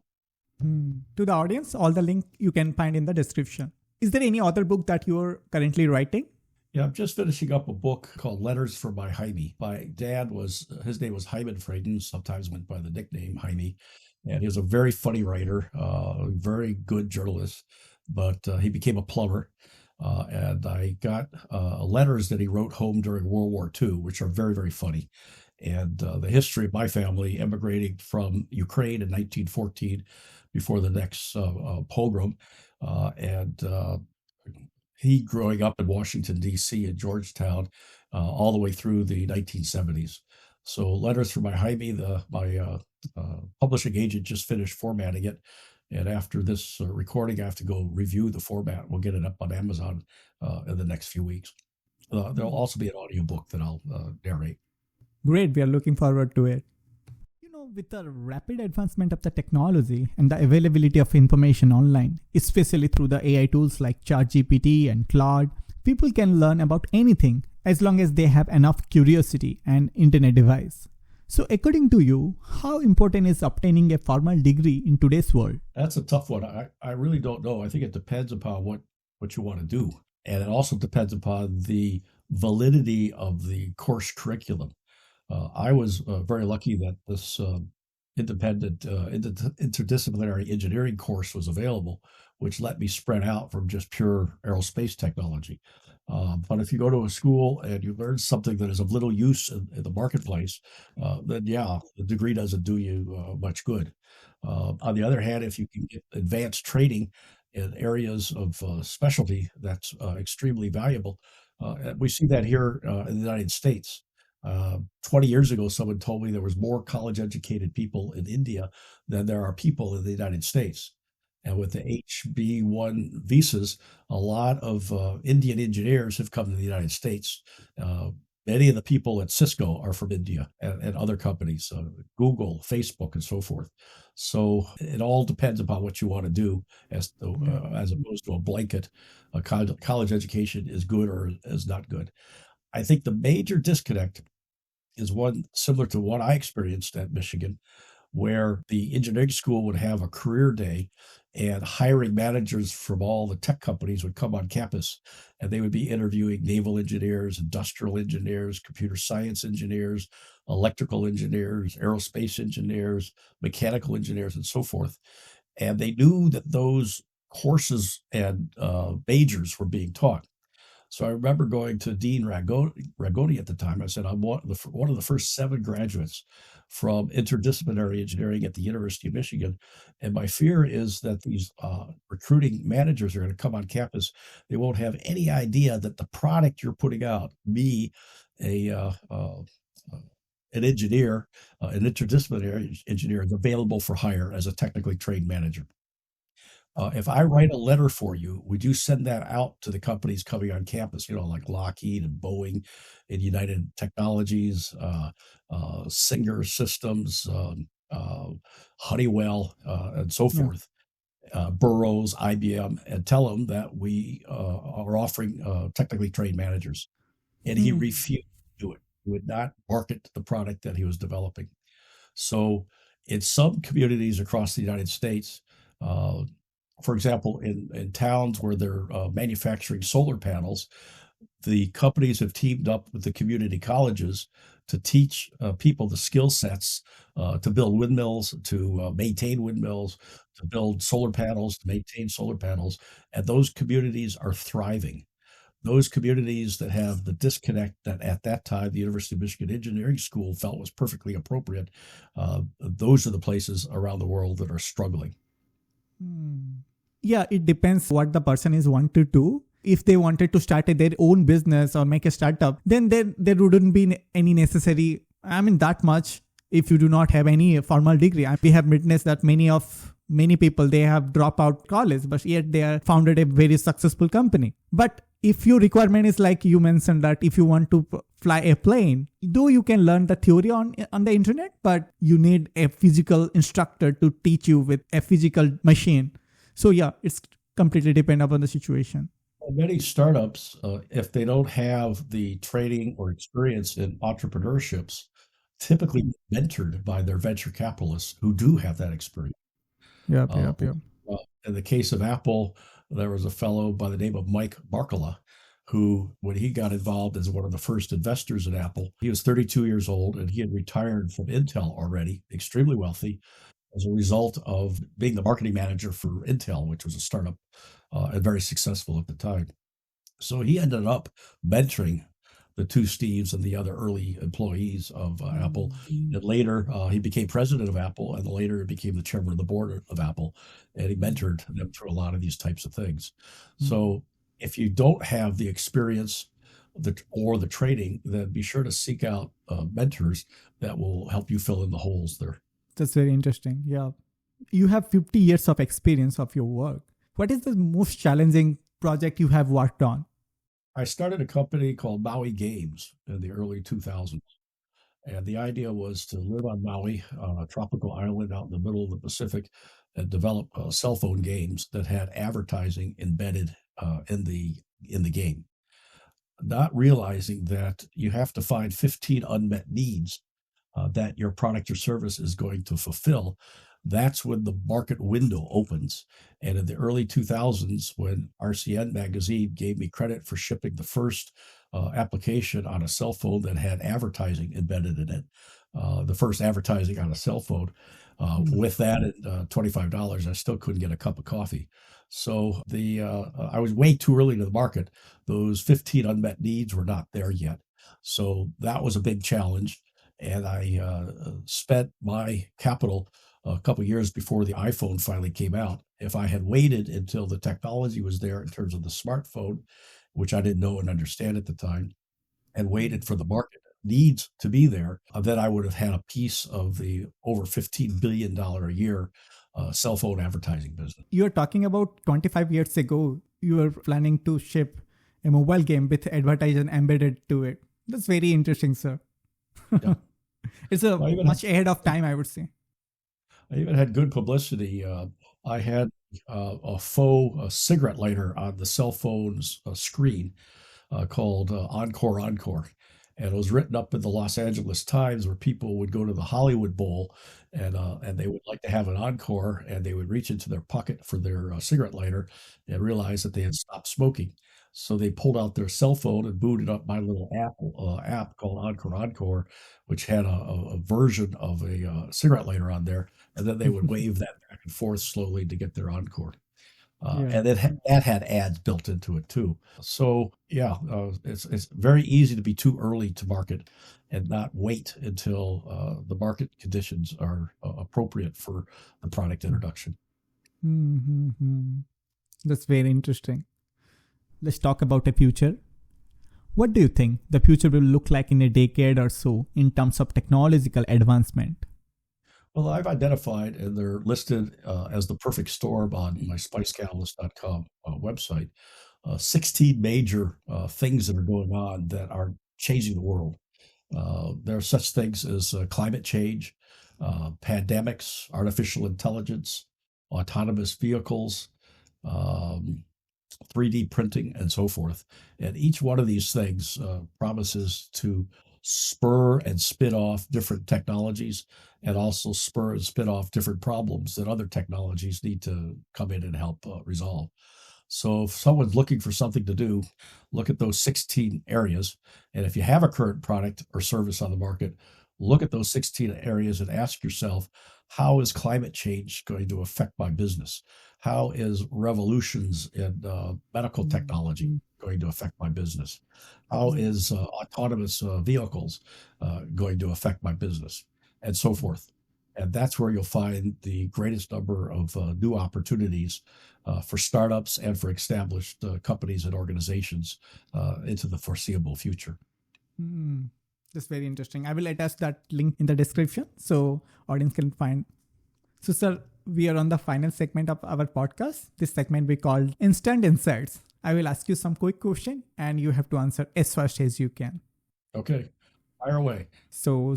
To the audience, all the link you can find in the description. Is there any other book that you're currently writing? Yeah, I'm just finishing up a book called Letters from My Jaime. My dad his name was David Fradin, sometimes went by the nickname Jaime. And he was a very funny writer, very good journalist, but he became a plumber. And I got letters that he wrote home during World War II, which are very, very funny. And the history of my family emigrating from Ukraine in 1914 before the next pogrom. And he growing up in Washington, D.C., in Georgetown, all the way through the 1970s. So Letters from My Jaime, my publishing agent just finished formatting it. And after this recording, I have to go review the format. We'll get it up on Amazon in the next few weeks. There'll also be an audiobook that I'll narrate. Great. We are looking forward to it. With the rapid advancement of the technology and the availability of information online, especially through the AI tools like ChatGPT and Claude, people can learn about anything as long as they have enough curiosity and internet device. So according to you, how important is obtaining a formal degree in today's world? That's a tough one. I really don't know. I think it depends upon what you want to do. And it also depends upon the validity of the course curriculum. I was very lucky that this independent interdisciplinary engineering course was available, which let me spread out from just pure aerospace technology. But if you go to a school and you learn something that is of little use in the marketplace, then yeah, the degree doesn't do you much good. On the other hand, if you can get advanced training in areas of specialty, that's extremely valuable. We see that here in the United States. 20 years ago, someone told me there was more college-educated people in India than there are people in the United States. And with the HB1 visas, a lot of Indian engineers have come to the United States Many of the people at Cisco are from India and other companies, Google, Facebook, and so forth. So it all depends upon what you want to do, as opposed to a blanket. A college education is good or is not good. I think the major disconnect is one similar to what I experienced at Michigan, where the engineering school would have a career day and hiring managers from all the tech companies would come on campus and they would be interviewing naval engineers, industrial engineers, computer science engineers, electrical engineers, aerospace engineers, mechanical engineers, and so forth. And they knew that those courses and majors were being taught. So I remember going to Dean Ragoni at the time. I said, I'm one of the first 7 graduates from interdisciplinary engineering at the University of Michigan. And my fear is that these recruiting managers are going to come on campus. They won't have any idea that the product you're putting out, me, an engineer, an interdisciplinary engineer, is available for hire as a technically trained manager. If I write a letter for you, would you send that out to the companies coming on campus, like Lockheed and Boeing and United Technologies, Singer Systems, Honeywell, and so forth, Burroughs, IBM, and tell them that we are offering technically trained managers? And he refused to do it. He would not market the product that he was developing. So in some communities across the United States, for example, in towns where they're manufacturing solar panels, the companies have teamed up with the community colleges to teach people the skill sets to build windmills, to maintain windmills, to build solar panels, to maintain solar panels. And those communities are thriving. Those communities that have the disconnect that at that time the University of Michigan Engineering School felt was perfectly appropriate, those are the places around the world that are struggling. Yeah, it depends what the person is wanted to. If they wanted to start their own business or make a startup, then there wouldn't be any necessary, that much if you do not have any formal degree. We have witnessed that many people, they have dropped out college, but yet they are founded a very successful company. But if your requirement is like you mentioned that if you want to fly a plane, though you can learn the theory on the internet, but you need a physical instructor to teach you with a physical machine. So yeah, it's completely dependent upon the situation. Many startups, if they don't have the training or experience in entrepreneurships, typically mentored by their venture capitalists who do have that experience. Yep. In the case of Apple, there was a fellow by the name of Mike Markkula, who, when he got involved as one of the first investors in Apple, he was 32 years old and he had retired from Intel already, extremely wealthy, as a result of being the marketing manager for Intel, which was a startup and very successful at the time. So he ended up mentoring the 2 Steves and the other early employees of Apple. And later, he became president of Apple, and later became the chairman of the board of Apple. And he mentored them through a lot of these types of things. So if you don't have the experience or the training, then be sure to seek out mentors that will help you fill in the holes there. That's very interesting. Yeah. You have 50 years of experience of your work. What is the most challenging project you have worked on? I started a company called Maui Games in the early 2000s. And the idea was to live on Maui, on a tropical island out in the middle of the Pacific, and develop cell phone games that had advertising embedded in the game. Not realizing that you have to find 15 unmet needs that your product or service is going to fulfill. That's when the market window opens. And in the early 2000s, when RCN magazine gave me credit for shipping the first application on a cell phone that had advertising embedded in it, the first advertising on a cell phone, with that at $25, I still couldn't get a cup of coffee. So I was way too early to the market. Those 15 unmet needs were not there yet. So that was a big challenge. And I spent my capital a couple of years before the iPhone finally came out. If I had waited until the technology was there in terms of the smartphone, which I didn't know and understand at the time, and waited for the market needs to be there, then I would have had a piece of the over $15 billion a year cell phone advertising business. You're talking about 25 years ago, you were planning to ship a mobile game with advertising embedded to it. That's very interesting, sir. Yeah. It's a I even much ahead of time, I would say. I even had good publicity. I had a faux cigarette lighter on the cell phone's screen called Encore Encore. And it was written up in the Los Angeles Times where people would go to the Hollywood Bowl and they would like to have an encore and they would reach into their pocket for their cigarette lighter and realize that they had stopped smoking. So they pulled out their cell phone and booted up my little app called Encore Encore, which had a version of a cigarette lighter on there. And then they would wave that back and forth slowly to get their encore. Yeah. And that had ads built into it too. So yeah, it's very easy to be too early to market and not wait until the market conditions are appropriate for the product introduction. Mm-hmm. That's very interesting. Let's talk about the future. What do you think the future will look like in a decade or so in terms of technological advancement? Well, I've identified, and they're listed as the perfect storm on my spicecatalyst.com website, 16 major things that are going on that are changing the world. There are such things as climate change, pandemics, artificial intelligence, autonomous vehicles, 3D printing, and so forth. And each one of these things promises to spur and spin off different technologies and also spur and spin off different problems that other technologies need to come in and help resolve. So if someone's looking for something to do, look at those 16 areas. And if you have a current product or service on the market, look at those 16 areas and ask yourself, how is climate change going to affect my business? How is revolutions in medical technology going to affect my business? How is autonomous vehicles going to affect my business? And so forth. And that's where you'll find the greatest number of new opportunities for startups and for established companies and organizations into the foreseeable future. That's very interesting. I will attach that link in the description so audience can find. So, sir, we are on the final segment of our podcast. This segment we called Instant Insights. I will ask you some quick question and you have to answer as fast as you can. Okay, fire away. So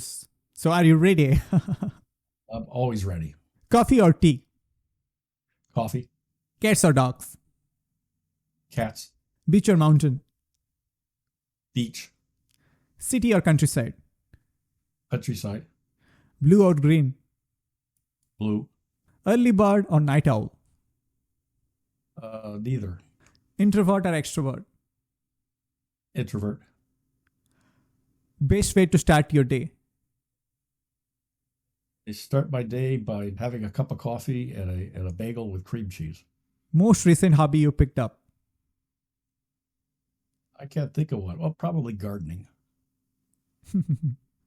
are you ready? I'm always ready. Coffee or tea? Coffee, Cats or dogs? cats, Beach or mountain? beach, City or countryside? countryside, Blue or green? blue, Early bird or night owl? neither, Introvert or extrovert? introvert. Best way to start your day? I start my day by having a cup of coffee and a bagel with cream cheese. Most recent hobby you picked up? I can't think of one. Well, probably gardening.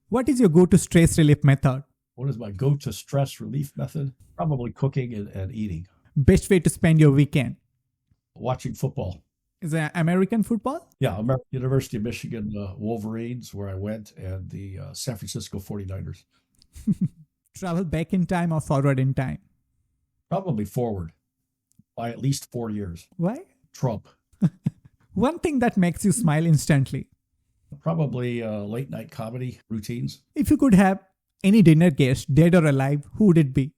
What is your go-to stress relief method? What is my go-to stress relief method? Probably cooking and eating. Best way to spend your weekend? Watching football. Is it American football? Yeah, University of Michigan Wolverines, where I went, and the San Francisco 49ers. Travel back in time or forward in time? Probably forward by at least 4 years. Why? Trump. One thing that makes you smile instantly. Probably late night comedy routines. If you could have any dinner guest, dead or alive, who would it be?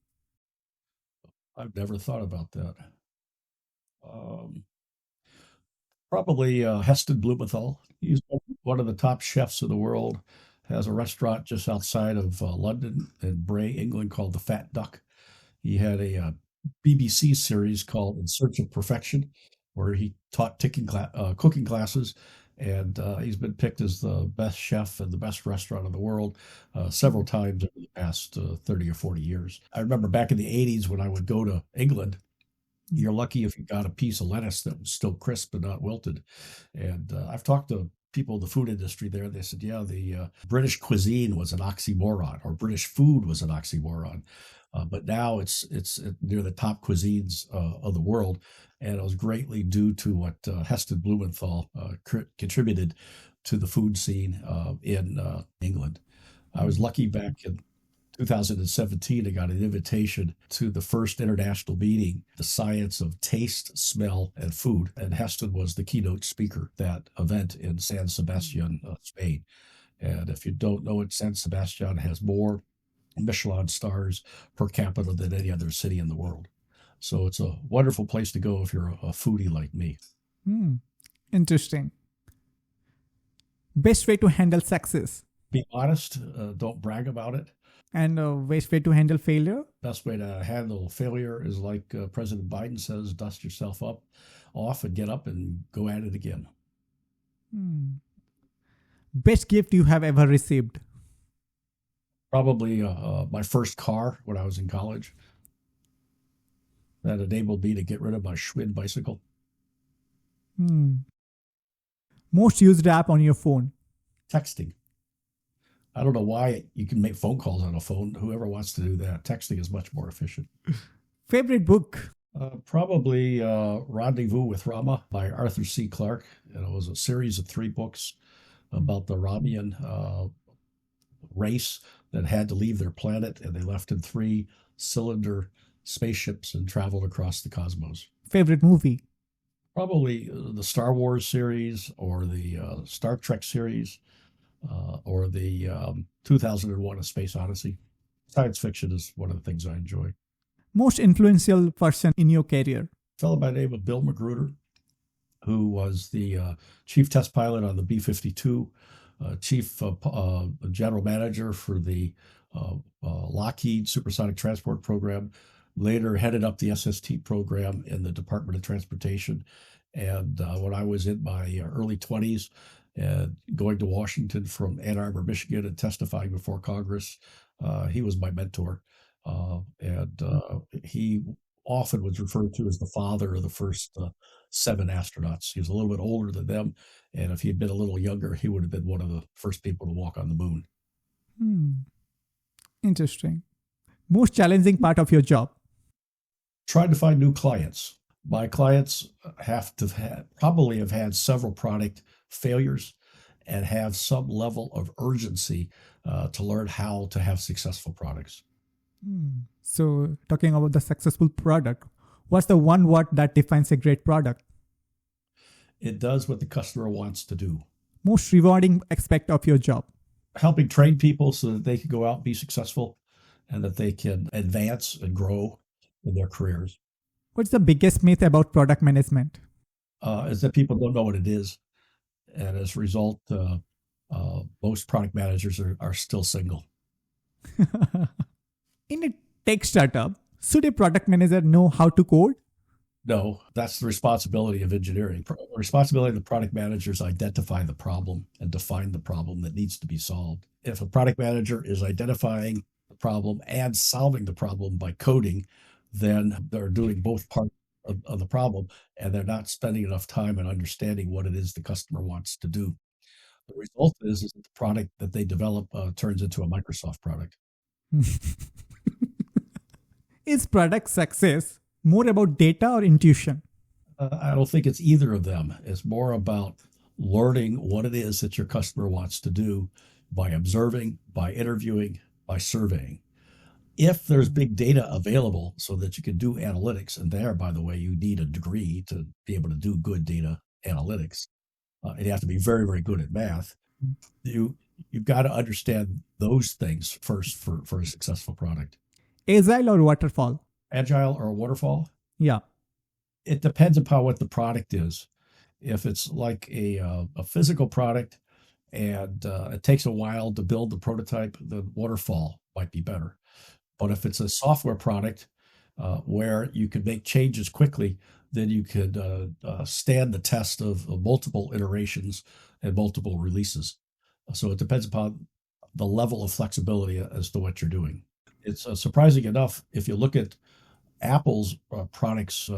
I've never thought about that. Probably Heston Blumenthal. He's one of the top chefs in the world. Has a restaurant just outside of London in Bray, England, called the Fat Duck. He had a BBC series called In Search of Perfection, where he taught cooking classes, and he's been picked as the best chef and the best restaurant in the world several times over the past 30 or 40 years. I remember back in the 80s when I would go to England, you're lucky if you got a piece of lettuce that was still crisp and not wilted. And I've talked to people in the food industry there. They said, yeah, the British cuisine was an oxymoron, or British food was an oxymoron. But now it's near the top cuisines of the world. And it was greatly due to what Heston Blumenthal contributed to the food scene in England. I was lucky back in 2017, I got an invitation to the first international meeting, The Science of Taste, Smell, and Food. And Heston was the keynote speaker at that event in San Sebastian, Spain. And if you don't know it, San Sebastian has more Michelin stars per capita than any other city in the world. So it's a wonderful place to go if you're a foodie like me. Interesting. Best way to handle success? Be honest, don't brag about it. And best way to handle failure? Best way to handle failure is like President Biden says, dust yourself off and get up and go at it again. Best gift you have ever received? Probably my first car when I was in college. That enabled me to get rid of my Schwinn bicycle. Most used app on your phone? Texting. I don't know why you can make phone calls on a phone. Whoever wants to do that. Texting is much more efficient. Favorite book? Probably Rendezvous with Rama by Arthur C. Clarke. And it was a series of 3 books about the Ramian race that had to leave their planet, and they left in 3-cylinder spaceships and traveled across the cosmos. Favorite movie? Probably the Star Wars series or the Star Trek series or the 2001 A Space Odyssey. Science fiction is one of the things I enjoy. Most influential person in your career? A fellow by the name of Bill Magruder, who was the chief test pilot on the B-52, chief general manager for the Lockheed Supersonic Transport Program, later headed up the SST program in the Department of Transportation. And when I was in my early 20s, going to Washington from Ann Arbor, Michigan, and testifying before Congress, he was my mentor. He often was referred to as the father of the first 7 astronauts. He was a little bit older than them, and if he had been a little younger, he would have been one of the first people to walk on the moon. Interesting. Most challenging part of your job? Trying to find new clients. My clients probably have had several product failures and have some level of urgency to learn how to have successful products. So talking about the successful product, what's the one word that defines a great product? It does what the customer wants to do. Most rewarding aspect of your job? Helping train people so that they can go out and be successful and that they can advance and grow in their careers. What's the biggest myth about product management? Is that people don't know what it is. And as a result, most product managers are still single. In a tech startup, should a product manager know how to code? No, that's the responsibility of engineering. The responsibility of the product manager is identify the problem and define the problem that needs to be solved. If a product manager is identifying the problem and solving the problem by coding, then they're doing both parts of the problem, and they're not spending enough time in understanding what it is the customer wants to do. The result is that the product that they develop turns into a Microsoft product. Is product success more about data or intuition? I don't think it's either of them. It's more about learning what it is that your customer wants to do by observing, by interviewing, by surveying. If there's big data available so that you can do analytics, and there, by the way, you need a degree to be able to do good data analytics, and you have to be very, very good at math, you've got to understand those things first for a successful product. Agile or waterfall? Agile or waterfall? Yeah. It depends upon what the product is. If it's like a physical product and it takes a while to build the prototype, the waterfall might be better. But if it's a software product where you can make changes quickly, then you could stand the test of multiple iterations and multiple releases. So it depends upon the level of flexibility as to what you're doing. It's surprising enough, if you look at Apple's products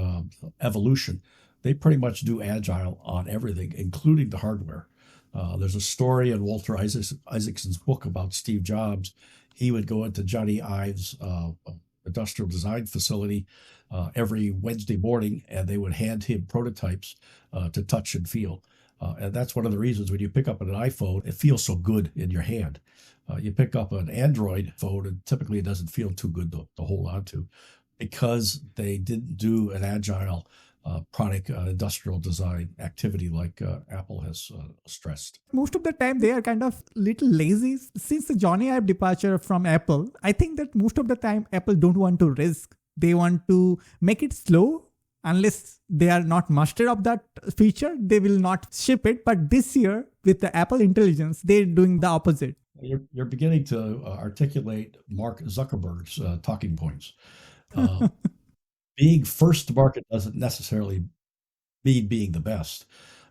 evolution, they pretty much do agile on everything, including the hardware. There's a story in Walter Isaacson's book about Steve Jobs. He would go into Johnny Ive's industrial design facility every Wednesday morning, and they would hand him prototypes to touch and feel. And that's one of the reasons when you pick up an iPhone, it feels so good in your hand. You pick up an Android phone, and typically it doesn't feel too good to hold on to because they didn't do an agile product industrial design activity like Apple has stressed. Most of the time they are kind of little lazy. Since the Johnny Ive departure from Apple, I think that most of the time Apple don't want to risk. They want to make it slow. Unless they are not master of that feature, they will not ship it. But this year, with the Apple Intelligence, they're doing the opposite. You're beginning to articulate Mark Zuckerberg's talking points. Being first to market doesn't necessarily mean being the best.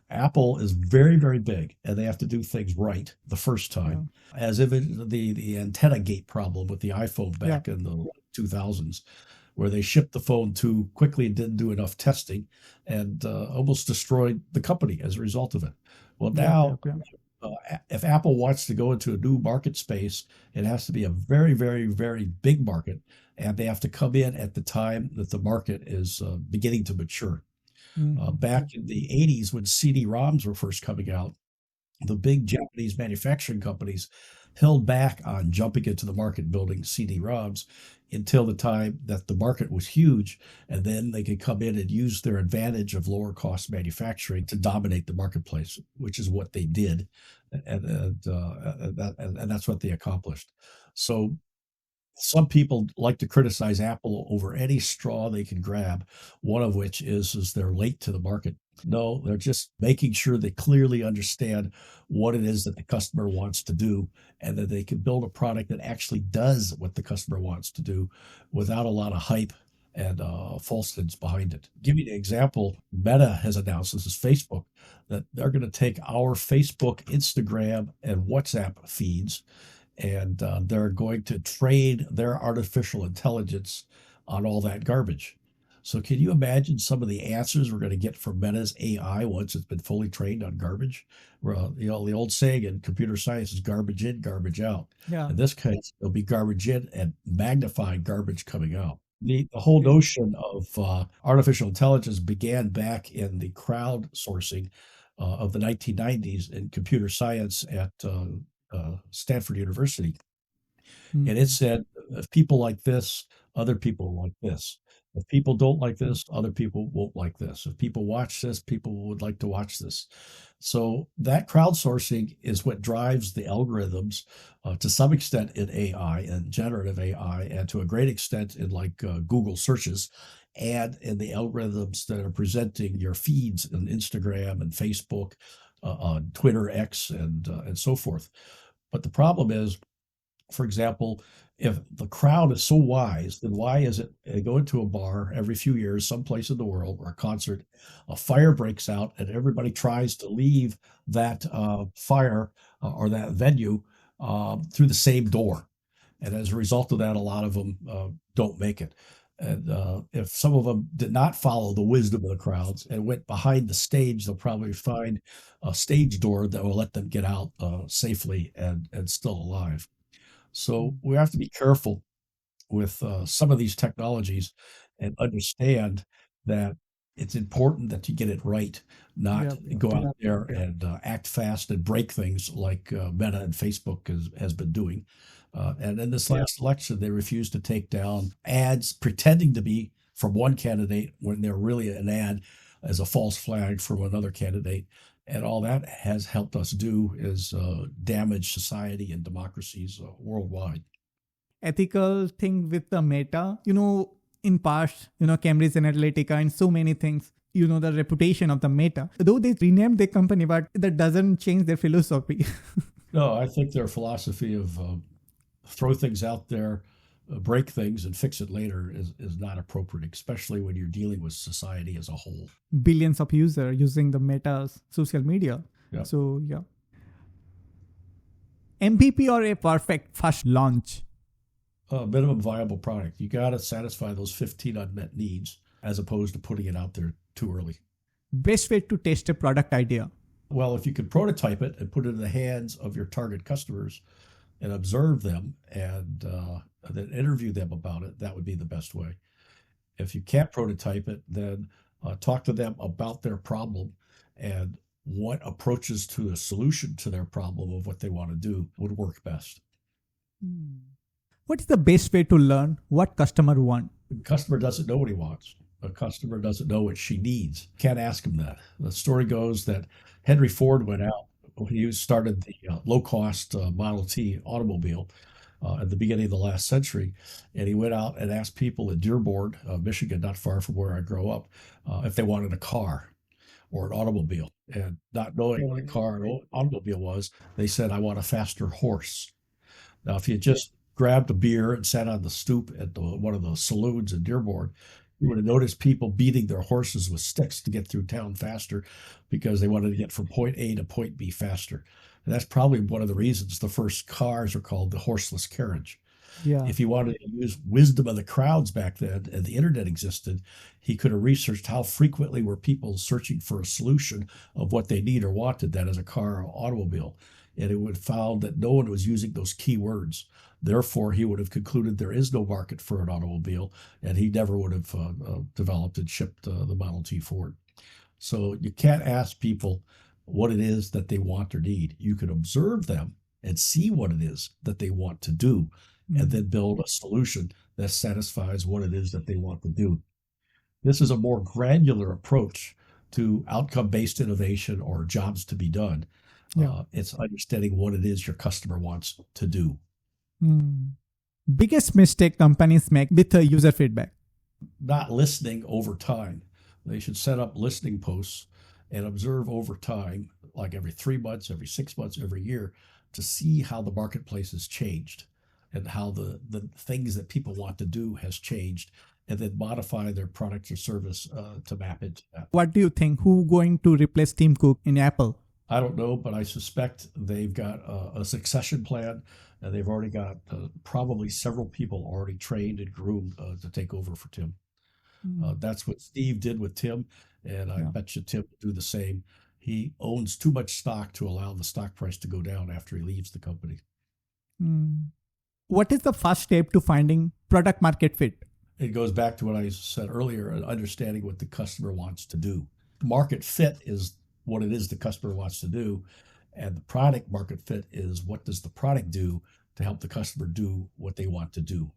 Apple is very, very big, and they have to do things right the first time. As if the antenna gate problem with the iPhone back in the 2000s, where they shipped the phone too quickly and didn't do enough testing and almost destroyed the company as a result of it. Well, now, if Apple wants to go into a new market space, it has to be a very, very, very big market, and they have to come in at the time that the market is beginning to mature. Back in the 80s, when CD-ROMs were first coming out, the big Japanese manufacturing companies held back on jumping into the market building CD-ROMs until the time that the market was huge, and then they could come in and use their advantage of lower cost manufacturing to dominate the marketplace, which is what they did, and that's what they accomplished. So some people like to criticize Apple over any straw they can grab, one of which is they're late to the market. No, they're just making sure they clearly understand what it is that the customer wants to do and that they can build a product that actually does what the customer wants to do without a lot of hype and falsehoods behind it. Give you an example, Meta has announced, this is Facebook, that they're going to take our Facebook, Instagram, and WhatsApp feeds, and they're going to train their artificial intelligence on all that garbage. So can you imagine some of the answers we're going to get from Meta's AI once it's been fully trained on garbage? The old saying in computer science is garbage in, garbage out. Yeah. In this case, it'll be garbage in and magnified garbage coming out. The whole notion of artificial intelligence began back in the crowdsourcing of the 1990s in computer science at Stanford University. And it said, if people like this, other people like this. If people don't like this, other people won't like this. If people watch this, people would like to watch this. So that crowdsourcing is what drives the algorithms to some extent in AI and generative AI, and to a great extent in like Google searches, and in the algorithms that are presenting your feeds on Instagram and Facebook, on Twitter, X, and so forth. But the problem is, for example, if the crowd is so wise, then why is it they go into a bar every few years, someplace in the world, or a concert, a fire breaks out, and everybody tries to leave that fire or that venue through the same door. And as a result of that, a lot of them don't make it. And if some of them did not follow the wisdom of the crowds and went behind the stage, they'll probably find a stage door that will let them get out safely and still alive. So we have to be careful with some of these technologies and understand that it's important that you get it right, not go out there and act fast and break things like Meta and Facebook has been doing. And in this last election, they refused to take down ads pretending to be from one candidate when they're really an ad as a false flag from another candidate. And all that has helped us do is damage society and democracies worldwide. Ethical thing with the Meta, in past, Cambridge Analytica and so many things, the reputation of the Meta, though they renamed their company, but that doesn't change their philosophy. No, I think their philosophy of throw things out there, break things and fix it later is not appropriate, especially when you're dealing with society as a whole. Billions of users using the Meta's social media. Yeah. So, MVP or a perfect first launch? Minimum viable product. You got to satisfy those 15 unmet needs as opposed to putting it out there too early. Best way to test a product idea? Well, if you could prototype it and put it in the hands of your target customers and observe them and then interview them about it, that would be the best way. If you can't prototype it, then talk to them about their problem and what approaches to a solution to their problem of what they want to do would work best. What is the best way to learn what customer want? The customer doesn't know what he wants. A customer doesn't know what she needs. Can't ask him that. The story goes that Henry Ford went out when he started the low-cost Model T automobile at the beginning of the last century, and he went out and asked people in Dearborn, Michigan, not far from where I grew up, if they wanted a car or an automobile. And not knowing what a car or an automobile was, they said, "I want a faster horse." Now, if you just grabbed a beer and sat on the stoop at one of the saloons in Dearborn, you would have noticed people beating their horses with sticks to get through town faster because they wanted to get from point A to point B faster. And that's probably one of the reasons the first cars are called the horseless carriage. Yeah. If he wanted to use wisdom of the crowds back then and the internet existed, he could have researched how frequently were people searching for a solution of what they need or wanted, that as a car or automobile. And it would have found that no one was using those key words. Therefore, he would have concluded there is no market for an automobile, and he never would have developed and shipped the Model T Ford. So you can't ask people what it is that they want or need. You can observe them and see what it is that they want to do, and then build a solution that satisfies what it is that they want to do. This is a more granular approach to outcome-based innovation or jobs to be done. Yeah. It's understanding what it is your customer wants to do. Biggest mistake companies make with user feedback? Not listening over time. They should set up listening posts and observe over time, like every 3 months, every 6 months, every year, to see how the marketplace has changed and how the things that people want to do has changed, and then modify their product or service to map into that. What do you think? Who going to replace Tim Cook in Apple? I don't know, but I suspect they've got a succession plan, and they've already got probably several people already trained and groomed to take over for Tim. That's what Steve did with Tim, and I bet you Tim will do the same. He owns too much stock to allow the stock price to go down after he leaves the company. What is the first step to finding product market fit? It goes back to what I said earlier, understanding what the customer wants to do. Market fit is what it is the customer wants to do, and the product market fit is what does the product do to help the customer do what they want to do.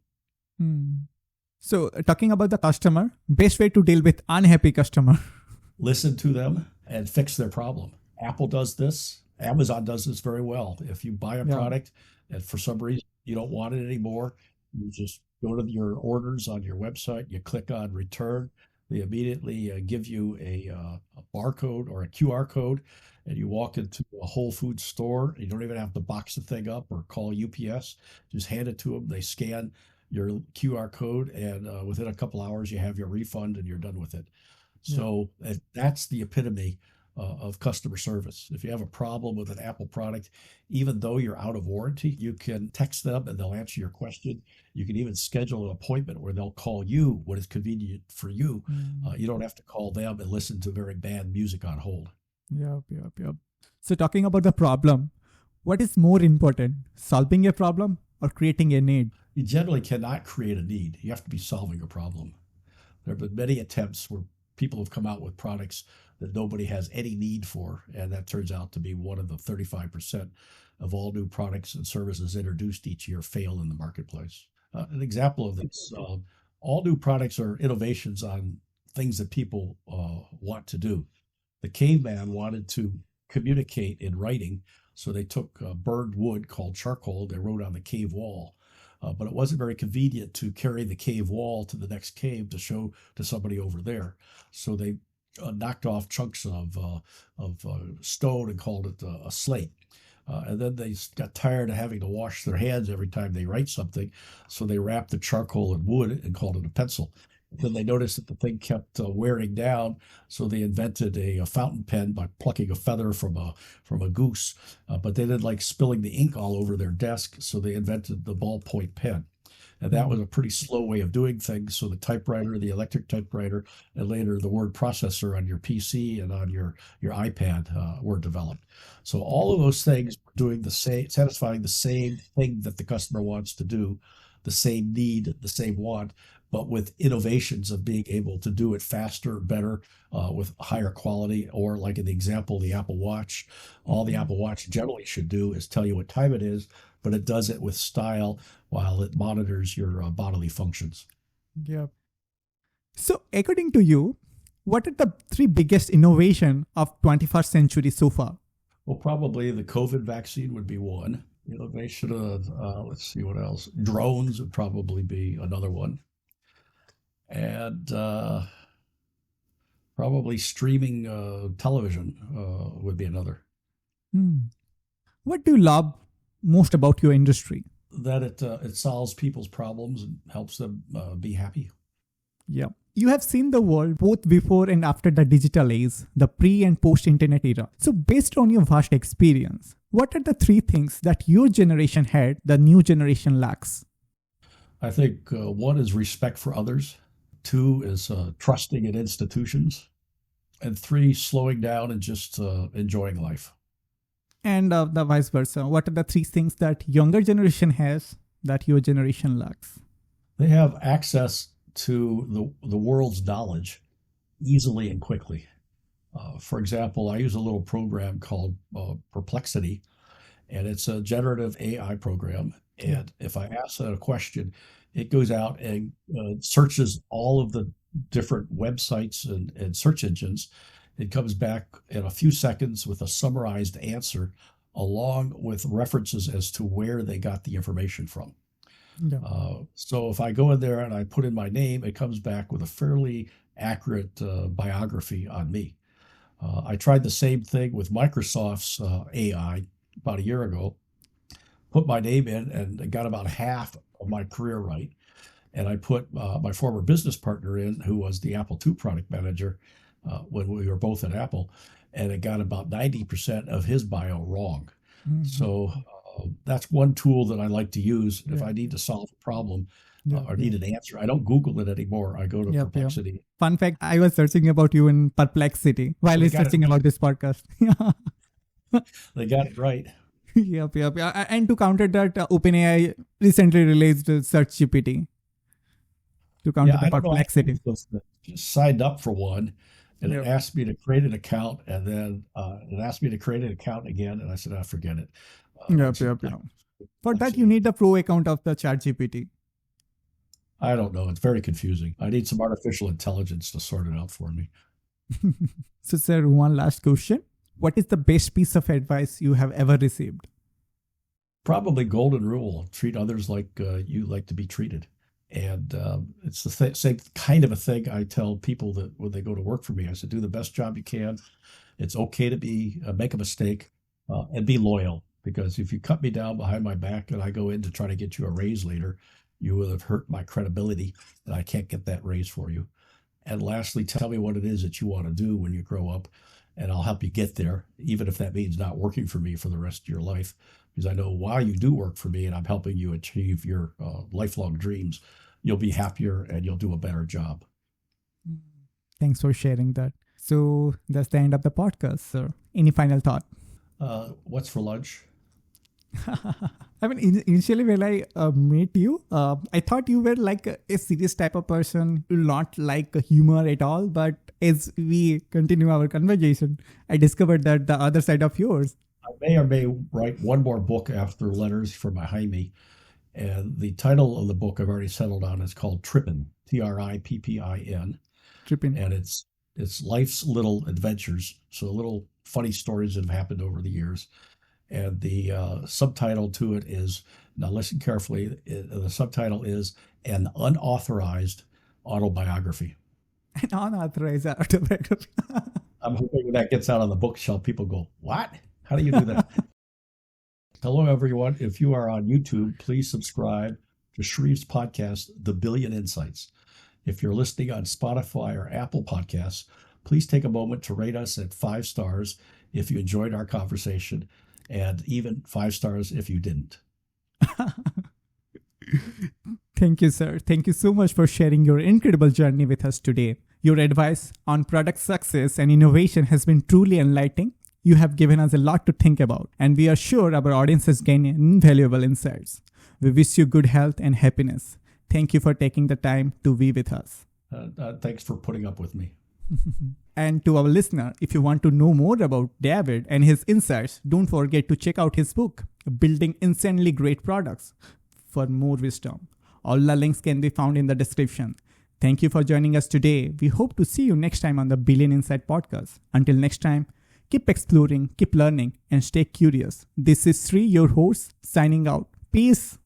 So talking about the customer, best way to deal with unhappy customer? Listen to them and fix their problem. Apple does this. Amazon does this very well. If you buy a product and for some reason you don't want it anymore, you just go to your orders on your website, you click on return. They immediately give you a barcode or a QR code, and you walk into a Whole Foods store. You don't even have to box the thing up or call UPS. Just hand it to them. They scan your QR code, and within a couple hours, you have your refund and you're done with it. So that's the epitome of customer service. If you have a problem with an Apple product, even though you're out of warranty, you can text them and they'll answer your question. You can even schedule an appointment where they'll call you when it's convenient for you. You don't have to call them and listen to very bad music on hold. Yep. So talking about the problem, what is more important, solving a problem or creating a need? You generally cannot create a need. You have to be solving a problem. There have been many attempts where people have come out with products that nobody has any need for, and that turns out to be one of the 35% of all new products and services introduced each year fail in the marketplace. An example of this, all new products are innovations on things that people want to do. The caveman wanted to communicate in writing, so they took burned wood called charcoal, they wrote on the cave wall. But it wasn't very convenient to carry the cave wall to the next cave to show to somebody over there. So they knocked off chunks of stone and called it a slate. And then they got tired of having to wash their hands every time they write something. So they wrapped the charcoal in wood and called it a pencil. Then they noticed that the thing kept wearing down, so they invented a fountain pen by plucking a feather from a goose. But they didn't like spilling the ink all over their desk, so they invented the ballpoint pen. And that was a pretty slow way of doing things. So the typewriter, the electric typewriter, and later the word processor on your PC and on your iPad were developed. So all of those things were doing the same, satisfying the same thing that the customer wants to do, the same need, the same want, but with innovations of being able to do it faster, better, with higher quality, or like in the example, the Apple Watch. All the Apple Watch generally should do is tell you what time it is, but it does it with style while it monitors your bodily functions. Yeah. So according to you, what are the three biggest innovation of 21st century so far? Well, probably the COVID vaccine would be one. Innovation of, let's see what else. Drones would probably be another one. And probably streaming television would be another. What do you love most about your industry? That it solves people's problems and helps them be happy. Yeah. You have seen the world both before and after the digital age, the pre and post internet era. So based on your vast experience, what are the three things that your generation had the new generation lacks? I think one is respect for others. Two is trusting in institutions. And three, slowing down and just enjoying life. And the vice versa. What are the three things that younger generation has that your generation lacks? They have access to the world's knowledge easily and quickly. For example, I use a little program called Perplexity, and it's a generative AI program. And if I ask a question, it goes out and searches all of the different websites and search engines. It comes back in a few seconds with a summarized answer, along with references as to where they got the information from. Yeah. So if I go in there and I put in my name, it comes back with a fairly accurate biography on me. I tried the same thing with Microsoft's AI about a year ago, put my name in and got about half of my career right. And I put my former business partner in, who was the Apple II product manager when we were both at Apple, and it got about 90% of his bio wrong. Mm-hmm. So that's one tool that I like to use if Yeah. I need to solve a problem Yeah, or need an answer. I don't Google it anymore. I go to Yep, Perplexity. Fun fact, I was searching about you in Perplexity while They got it. researching about this podcast. They got it right. Yep. And to counter that, OpenAI recently released Search GPT to counter the I don't know. I Perplexity. just signed up for one, and Yep. it asked me to create an account, and then it asked me to create an account again, and I said, forget it. Yep. For that, you need the pro account of the ChatGPT. I don't know. It's very confusing. I need some artificial intelligence to sort it out for me. So, sir, one last question. What is the best piece of advice you have ever received? Probably golden rule: treat others like you like to be treated. And it's the same kind of a thing I tell people that when they go to work for me. I said, do the best job you can. It's okay to be make a mistake and be loyal, because if you cut me down behind my back and I go in to try to get you a raise later, you will have hurt my credibility, and I can't get that raise for you. And lastly, tell me what it is that you want to do when you grow up, and I'll help you get there, even if that means not working for me for the rest of your life, because I know while you do work for me and I'm helping you achieve your lifelong dreams, you'll be happier and you'll do a better job. Thanks for sharing that. So that's the end of the podcast, sir. Any final thought? What's for lunch? I mean, initially when I met you, I thought you were like a serious type of person, not like humor at all. But as we continue our conversation, I discovered that the other side of yours. I may or may write one more book after Letters from Behind Me. And the title of the book I've already settled on is called Trippin, Trippin. Trippin. And it's life's little adventures. So little funny stories that have happened over the years. And the subtitle to it is, now listen carefully, the subtitle is An Unauthorized Autobiography. An unauthorized autobiography. I'm hoping when that gets out on the bookshelf, people go, what? How do you do that? Hello, everyone. If you are on YouTube, please subscribe to Shree's podcast, The Billion Insights. If you're listening on Spotify or Apple Podcasts, please take a moment to rate us at 5 stars if you enjoyed our conversation, and even 5 stars if you didn't. Thank you, sir. Thank you so much for sharing your incredible journey with us today. Your advice on product success and innovation has been truly enlightening. You have given us a lot to think about, and we are sure our audience has gained invaluable insights. We wish you good health and happiness. Thank you for taking the time to be with us. Thanks for putting up with me. And to our listener, if you want to know more about David and his insights, don't forget to check out his book, Building Insanely Great Products, for more wisdom. All the links can be found in the description. Thank you for joining us today. We hope to see you next time on the Billion Insight Podcast. Until next time, keep exploring, keep learning, and stay curious. This is Shree, your host, signing out. Peace.